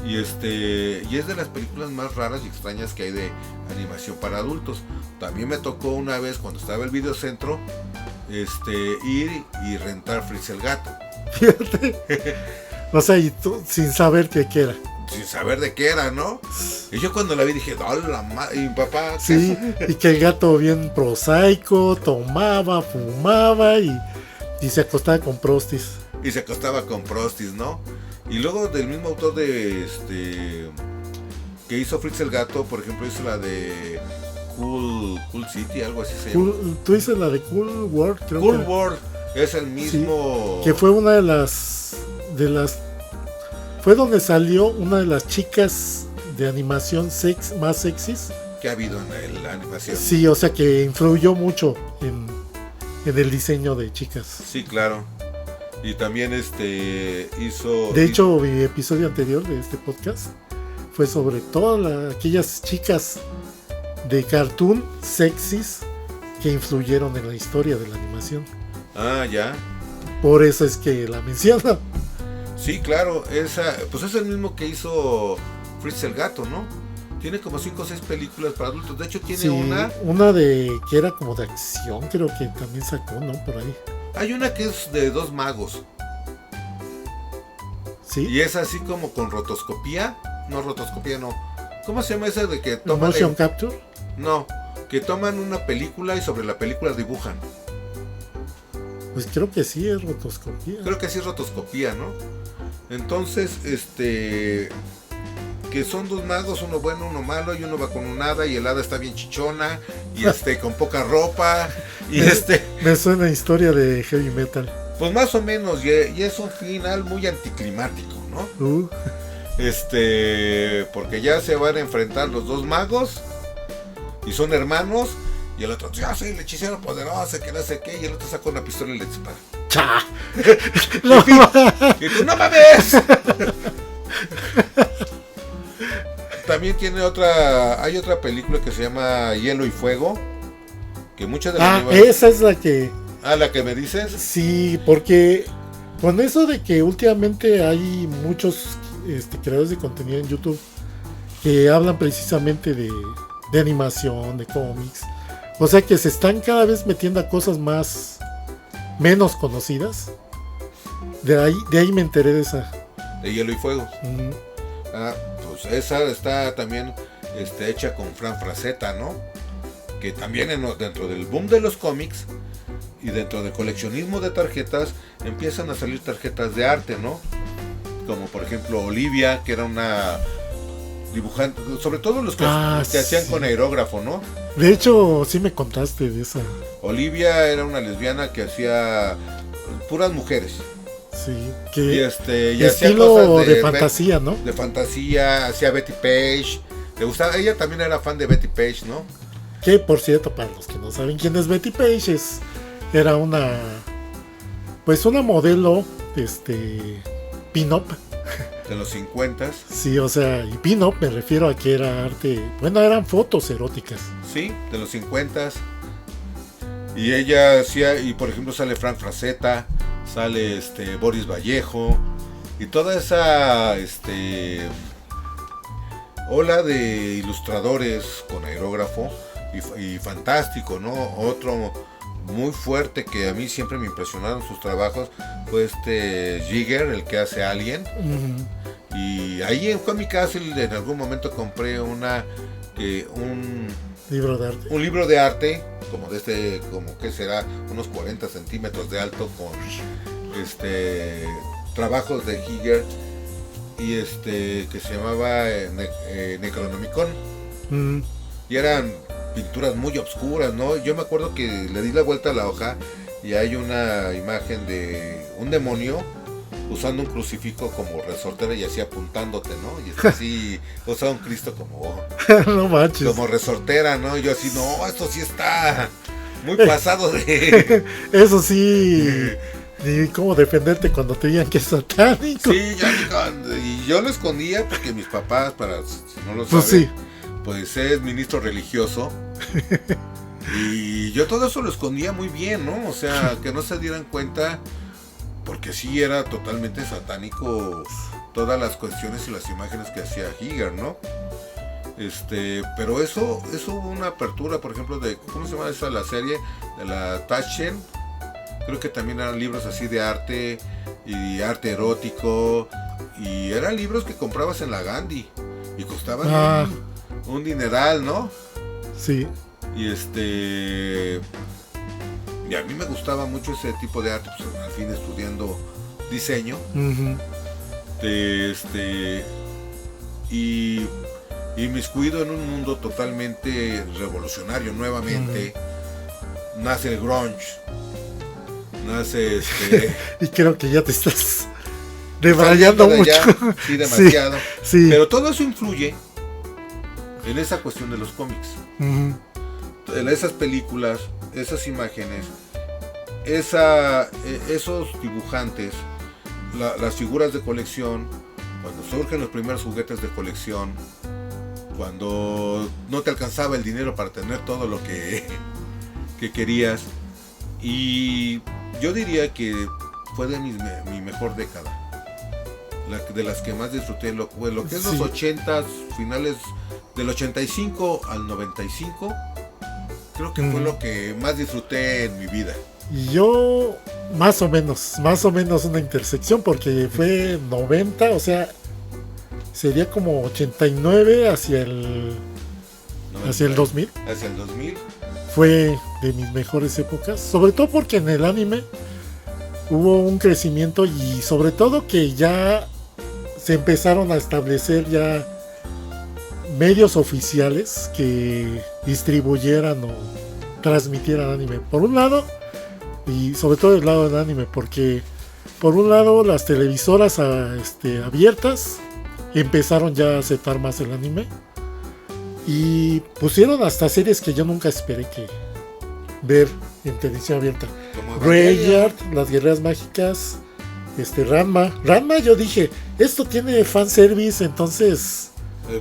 Y es de las películas más raras y extrañas que hay de animación para adultos. También me tocó una vez cuando estaba el videocentro ir y rentar Fritz el gato. Fíjate. O sea, y tú sin saber qué era. Sin saber de qué era, ¿no? Y yo cuando la vi dije, y mi papá... Sí, y que el gato bien prosaico, tomaba, fumaba y se acostaba con prostis. Y se acostaba con prostis, ¿no? Y luego del mismo autor que hizo Fritz el gato, por ejemplo, hizo la de Cool City, algo así se llama. Tú dices la de Cool World, creo. Cool World, es el mismo... Sí, que fue una de las... Fue donde salió una de las chicas de animación más sexys que ha habido en la animación. Sí, o sea que influyó mucho en el diseño de chicas. Sí, claro. Y también hizo... De hecho, mi episodio anterior de este podcast fue sobre todas aquellas chicas de cartoon sexys que influyeron en la historia de la animación. Ya. Por eso es que la menciono. Sí, claro, pues es el mismo que hizo Fritz el gato, ¿no? Tiene como 5 o 6 películas para adultos. De hecho tiene una de que era como de acción, creo que también sacó, ¿no? Por ahí. Hay una que es de 2 magos. Sí. Y es así como con rotoscopía. No, ¿Cómo se llama esa de que toman... ¿Motion capture? No, que toman una película y sobre la película dibujan. Pues creo que sí es rotoscopía. Creo que sí es rotoscopía, ¿no? Entonces, que son 2 magos, uno bueno, uno malo, y uno va con un hada y el hada está bien chichona y con poca ropa y me suena a historia de heavy metal. Pues más o menos, y es un final muy anticlimático, ¿no? Porque ya se van a enfrentar los 2 magos y son hermanos. Y el otro, yo soy el hechicero poderoso, que no sé qué. Y el otro saca una pistola y le dispara. ¡Cha! Y tú, ¡no mames! También hay otra película que se llama Hielo y Fuego. Que muchas de las esa es la que... ¿la que me dices? Sí, porque con eso de que últimamente hay muchos creadores de contenido en YouTube que hablan precisamente de animación, de cómics. O sea que se están cada vez metiendo a cosas menos conocidas. De ahí me enteré de esa. De Hielo y Fuego. Pues esa está también hecha con Fran Frazetta, ¿no? Que también dentro del boom de los cómics y dentro del coleccionismo de tarjetas empiezan a salir tarjetas de arte, ¿no? Como por ejemplo Olivia, que era una dibujante, sobre todo los que hacían con aerógrafo, ¿no? De hecho, sí me contaste de esa. Olivia era una lesbiana que hacía puras mujeres. Sí, que y hacía cosas de fantasía, ¿no? De fantasía, hacía Betty Page. Le gustaba, ella también era fan de Betty Page, ¿no? Que por cierto, para los que no saben quién es Betty Page, era una modelo pin-up de los 50. Sí, o sea, y pin-up me refiero a que era arte, eran fotos eróticas. Sí, de los 50. Y ella hacía, y por ejemplo sale Frank Frazetta, sale Boris Vallejo, y toda esa ola de ilustradores con aerógrafo, y fantástico, ¿no? Otro muy fuerte que a mí siempre me impresionaron sus trabajos fue Giger, el que hace Alien. Uh-huh. Y ahí fue mi caso, en algún momento compré un libro de arte. Un libro de arte, como como que será unos 40 centímetros de alto, con trabajos de Giger, y que se llamaba Necronomicon. Mm. Y eran pinturas muy obscuras, ¿no? Yo me acuerdo que le di la vuelta a la hoja y hay una imagen de un demonio usando un crucifijo como resortera y así apuntándote, ¿no? Y así usa un Cristo como no manches, como resortera, ¿no? Y yo así, no, esto sí está muy pasado de eso sí. Ni cómo defenderte cuando te digan que es satánico. Sí, y yo lo escondía porque mis papás, para si no lo saben, pues, sí, pues es ministro religioso. Y yo todo eso lo escondía muy bien, ¿no? O sea, que no se dieran cuenta, porque sí era totalmente satánico todas las cuestiones y las imágenes que hacía Giger, ¿no? Pero eso hubo una apertura, por ejemplo, de, ¿cómo se llama esa la serie? De la Taschen. Creo que también eran libros así de arte y arte erótico, y eran libros que comprabas en la Gandhi y costaban un dineral, ¿no? Sí. Y y a mí me gustaba mucho ese tipo de arte, pues al fin estudiando diseño. Uh-huh. Y inmiscuido en un mundo totalmente revolucionario nuevamente. Uh-huh. Nace el grunge. Nace y creo que ya te estás debrayando mucho. Sí, demasiado. Sí, sí. Pero todo eso influye en esa cuestión de los cómics. Uh-huh. En esas películas, esas imágenes, esos dibujantes, las figuras de colección, cuando surgen los primeros juguetes de colección, cuando no te alcanzaba el dinero para tener todo lo que querías. Y yo diría que fue de mi mejor década, de las que más disfruté, lo que es los 80s, finales del 85 al 95, creo que fue lo que más disfruté en mi vida. Y yo más o menos una intersección, porque fue 90, o sea, sería como 89 hacia el 2000. Hacia el 2000. Fue de mis mejores épocas, sobre todo porque en el anime hubo un crecimiento, y sobre todo que ya se empezaron a establecer ya medios oficiales que distribuyeran o transmitieran anime. Por un lado, y sobre todo del lado del anime, porque por un lado las televisoras abiertas empezaron ya a aceptar más el anime. Y pusieron hasta series que yo nunca esperé ver en televisión abierta. Graveyard, Las Guerreras Mágicas, Ranma. Ranma, yo dije, esto tiene fanservice, entonces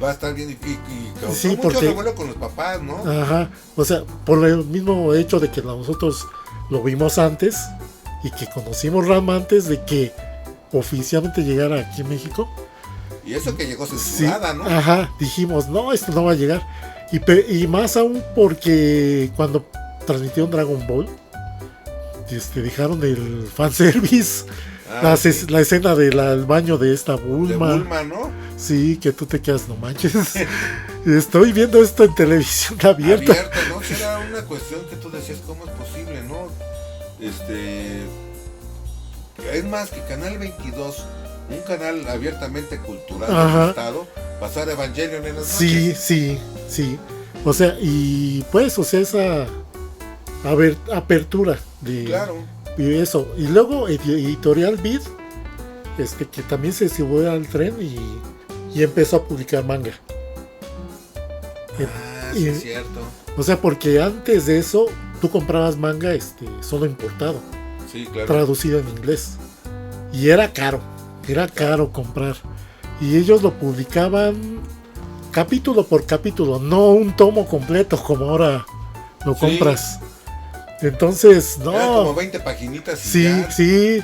va a estar bien, y causó sí, mucho revuelo con los papás, ¿no? Ajá, o sea, por el mismo hecho de que nosotros lo vimos antes y que conocimos Ranma antes de que oficialmente llegara aquí en México. Y eso que llegó censurada, sí, ¿no? Ajá, dijimos, no, esto no va a llegar. Y más aún porque cuando transmitieron Dragon Ball, dejaron el fanservice, la escena del baño de esta Bulma. De Bulma, ¿no? Sí, que tú te quedas, no manches. Estoy viendo esto en televisión abierta. ¿No? Era una cuestión que tú decías, ¿cómo es posible, no? Es más que Canal 22, un canal abiertamente cultural del Estado, pasar Evangelion en las noches. Sí. O sea, y pues, o sea, esa apertura de... Claro. Y eso. Y luego Editorial Beat, que también se subió al tren y empezó a publicar manga. Sí, es cierto. O sea, porque antes de eso, tú comprabas manga solo importado. Sí, claro. Traducido en inglés. Y era caro. Era caro comprar. Y ellos lo publicaban capítulo por capítulo, no un tomo completo como ahora lo compras. Entonces, no. Eran como 20 paginitas y Sí, ya. sí.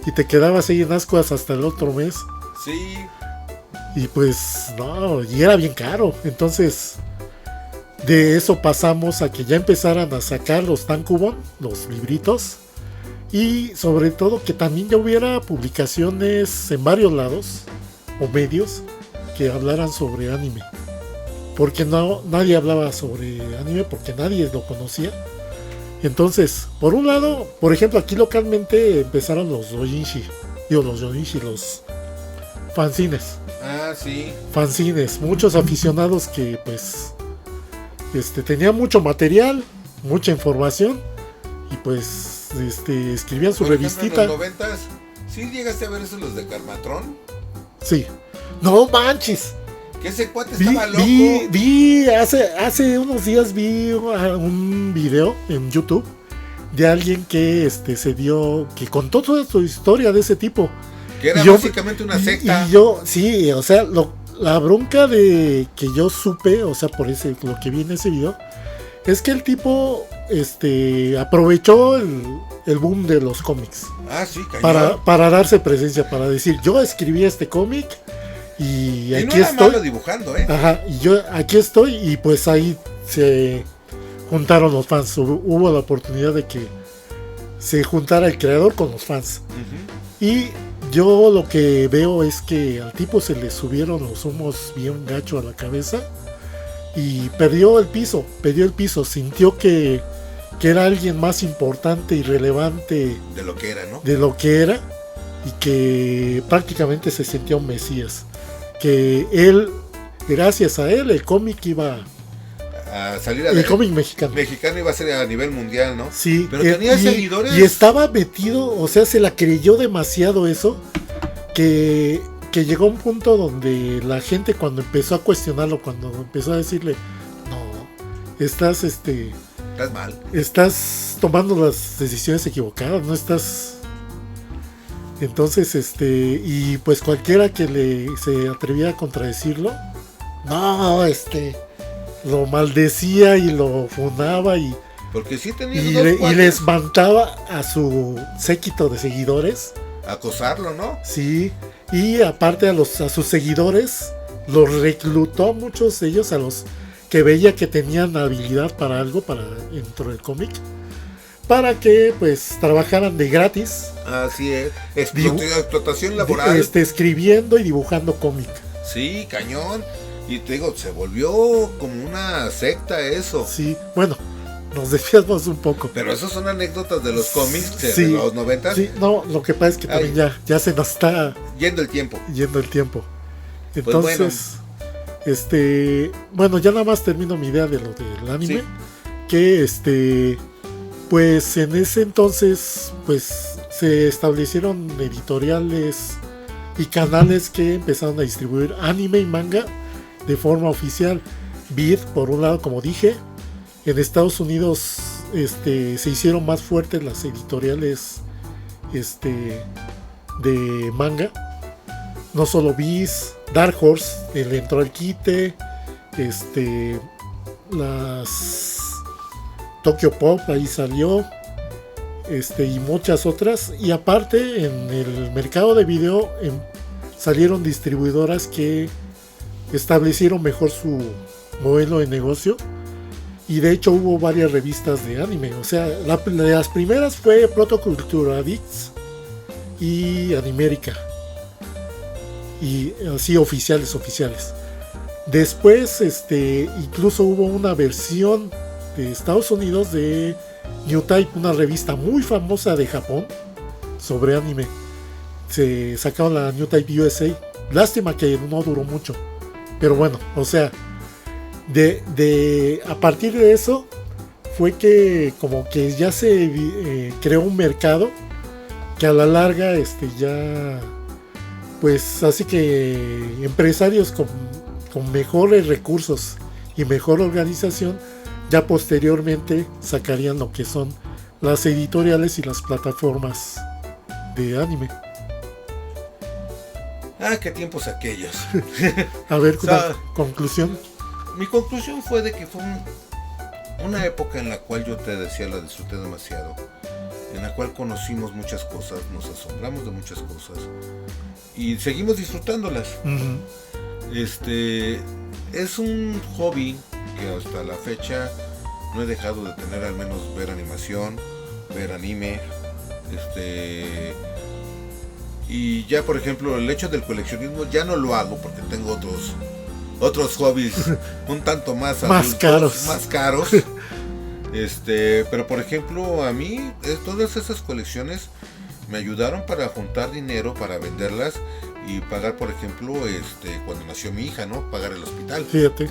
Y te quedabas ahí en ascuas hasta el otro mes. Sí. Y pues, no, y era bien caro. Entonces, de eso pasamos a que ya empezaran a sacar los tankobon, los libritos. Y sobre todo que también ya hubiera publicaciones en varios lados o medios que hablaran sobre anime. Porque no, nadie hablaba sobre anime porque nadie lo conocía. Entonces, por un lado, por ejemplo, aquí localmente empezaron los doujinshi, los fanzines. Ah, sí. Fanzines, muchos aficionados que pues tenían mucho material, mucha información y pues escribían su Por ejemplo, revistita. en los 90s, ¿sí llegaste a ver esos los de Carmatrón? Sí. No manches. Que ese cuate estaba loco. Hace unos días vi un video en YouTube de alguien que que contó toda su historia de ese tipo. Que era básicamente una secta. Y yo, sí, o sea, la bronca de que yo supe, o sea, por lo que vi en ese video, es que el tipo aprovechó el boom de los cómics. Ah, sí, cañón. Para darse presencia, para decir, yo escribí este cómic y aquí no era estoy. Malo dibujando, Ajá, y yo aquí estoy y pues ahí se juntaron los fans. Hubo la oportunidad de que se juntara el creador con los fans. Uh-huh. Y yo lo que veo es que al tipo se le subieron los humos bien gacho a la cabeza y perdió el piso, sintió que era alguien más importante y relevante de lo que era, ¿no? De lo que era, y que prácticamente se sentía un mesías. Que él, gracias a él, el cómic iba a salir el cómic mexicano. Mexicano iba a ser a nivel mundial, ¿no? Sí, pero tenía seguidores. Y estaba metido, o sea, se la creyó demasiado eso, que llegó a un punto donde la gente, cuando empezó a cuestionarlo, cuando empezó a decirle, no, estás mal. Estás tomando las decisiones equivocadas, no estás. Entonces, y pues cualquiera que se atreviera a contradecirlo, no, lo maldecía y lo funaba y porque sí tenía y les mandaba a su séquito de seguidores acosarlo, ¿no? Sí, y aparte a sus seguidores los reclutó, muchos de ellos, a los que veía que tenían habilidad para algo dentro del cómic, para que pues trabajaran de gratis. Así es, explotación laboral. Escribiendo y dibujando cómic. Sí, cañón. Y te digo, se volvió como una secta eso. Sí, bueno, nos desviamos un poco. Pero esas son anécdotas de los cómics sí, de los 90. Sí, no, lo que pasa es que también ya se nos está yendo el tiempo. Entonces, pues bueno, ya nada más termino mi idea de lo del anime. Sí. Que pues en ese entonces pues se establecieron editoriales y canales que empezaron a distribuir anime y manga de forma oficial. Vid, por un lado, como dije, en Estados Unidos se hicieron más fuertes las editoriales de manga. No solo Viz, Dark Horse, le entró al quite, las Tokyo Pop, ahí salió, y muchas otras. Y aparte, en el mercado de video salieron distribuidoras que establecieron mejor su modelo de negocio. Y de hecho hubo varias revistas de anime. O sea, las primeras fue Protoculture Addicts y Animérica. Y así oficiales. Después incluso hubo una versión de Estados Unidos de New Type, una revista muy famosa de Japón sobre anime. Se sacaron la New Type USA. Lástima que no duró mucho, pero bueno, o sea, a partir de eso fue que como que ya se creó un mercado que a la larga ya pues así que empresarios con mejores recursos y mejor organización ya posteriormente sacarían lo que son las editoriales y las plataformas de anime. Ah, qué tiempos aquellos. A ver, conclusión. Mi conclusión fue de que fue una época en la cual yo te decía la disfruté demasiado, en la cual conocimos muchas cosas, nos asombramos de muchas cosas y seguimos disfrutándolas. Es un hobby que hasta la fecha no he dejado de tener, al menos ver animación, ver anime, y ya por ejemplo el hecho del coleccionismo ya no lo hago porque tengo otros hobbies un tanto más adultos, más caros. Pero por ejemplo a mí todas esas colecciones me ayudaron para juntar dinero para venderlas y pagar, por ejemplo, cuando nació mi hija, ¿no? Pagar el hospital. Fíjate.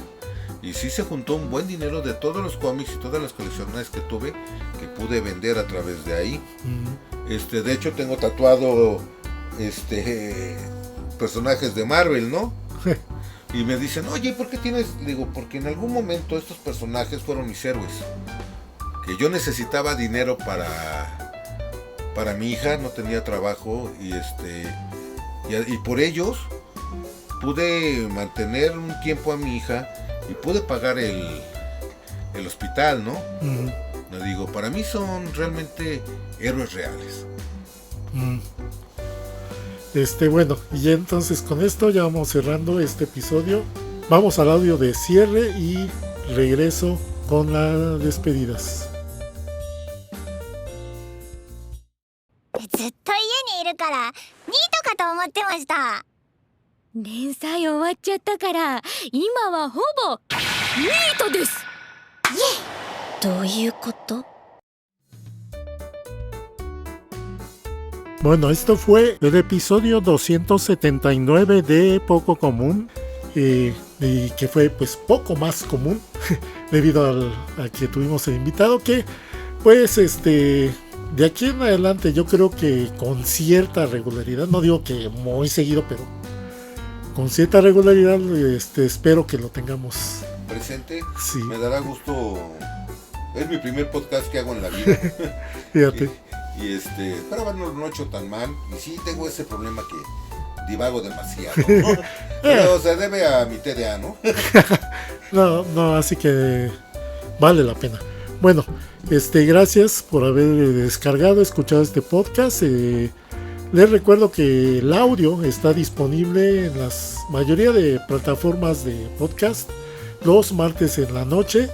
Y sí se juntó un buen dinero de todos los cómics y todas las colecciones que tuve que pude vender a través de ahí. De hecho tengo tatuado personajes de Marvel, ¿no? Y me dicen, oye, ¿por qué tienes? Digo, porque en algún momento estos personajes fueron mis héroes. Que yo necesitaba dinero para mi hija, no tenía trabajo y por ellos pude mantener un tiempo a mi hija y pude pagar el hospital, ¿no? Le digo, para mí son realmente héroes reales. Bueno, y entonces con esto ya vamos cerrando este episodio. Vamos al audio de cierre y regreso con las despedidas. ずっと家にいるからニートかと思ってました。連載終わっちゃったから今はほぼニートです。どういうこと？ Bueno, esto fue el episodio 279 de Poco Común, y que fue pues poco más común debido a que tuvimos el invitado que pues de aquí en adelante yo creo que con cierta regularidad, no digo que muy seguido, pero con cierta regularidad espero que lo tengamos presente. Sí. Me dará gusto, es mi primer podcast que hago en la vida. Fíjate. Y espero haberlo no hecho tan mal. Y sí tengo ese problema que divago demasiado, ¿no? Pero se debe a mi TDA, ¿no? No, así que vale la pena. Bueno, gracias por haber descargado, escuchado este podcast. Les recuerdo que el audio está disponible en la mayoría de plataformas de podcast los martes en la noche.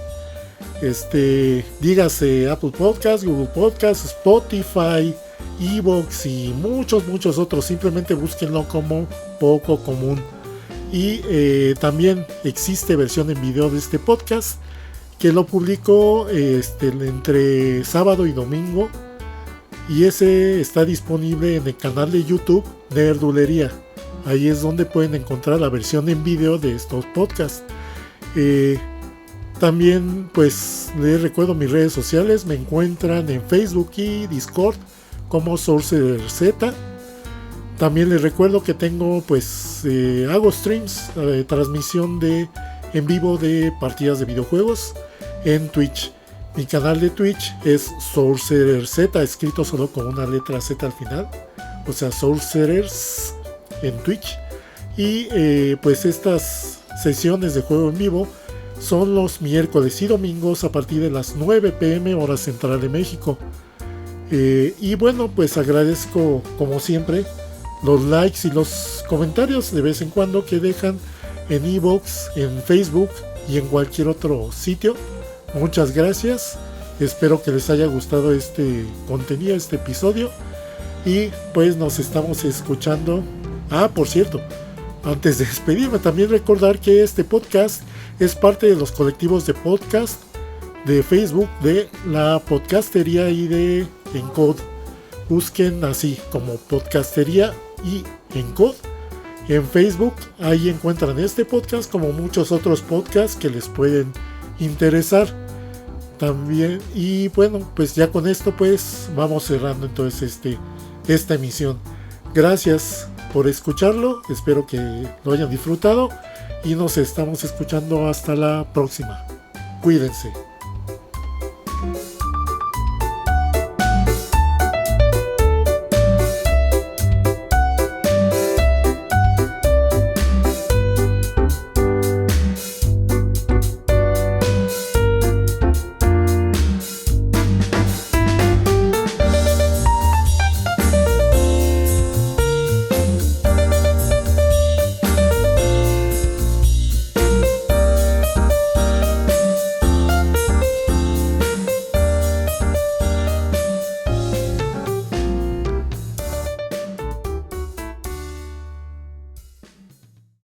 Dígase Apple Podcast, Google Podcast, Spotify, Evox y muchos otros. Simplemente búsquenlo como Poco Común. Y también existe versión en video de este podcast que lo publico entre sábado y domingo. Y ese está disponible en el canal de YouTube Nerdulería. Ahí es donde pueden encontrar la versión en video de estos podcasts. También pues les recuerdo mis redes sociales. Me encuentran en Facebook y Discord como Sorcerer Z. También les recuerdo que tengo pues hago streams, transmisión en vivo de partidas de videojuegos en Twitch. Mi canal de Twitch es Sorcerer Z, escrito solo con una letra Z al final, o sea Sorcerers en Twitch. Y pues estas sesiones de juego en vivo son los miércoles y domingos a partir de las 9 p.m. hora central de México. Y bueno, pues agradezco como siempre los likes y los comentarios de vez en cuando que dejan en Evox, en Facebook y en cualquier otro sitio. Muchas gracias. Espero que les haya gustado este contenido, este episodio. Y pues nos estamos escuchando. Por cierto, antes de despedirme, también recordar que este podcast es parte de los colectivos de podcast de Facebook de la podcastería y de Encode. Busquen así como podcastería y Encode en Facebook. Ahí encuentran este podcast como muchos otros podcasts que les pueden interesar también. Y bueno, pues ya con esto pues vamos cerrando entonces esta emisión. Gracias por escucharlo, espero que lo hayan disfrutado y nos estamos escuchando hasta la próxima. Cuídense.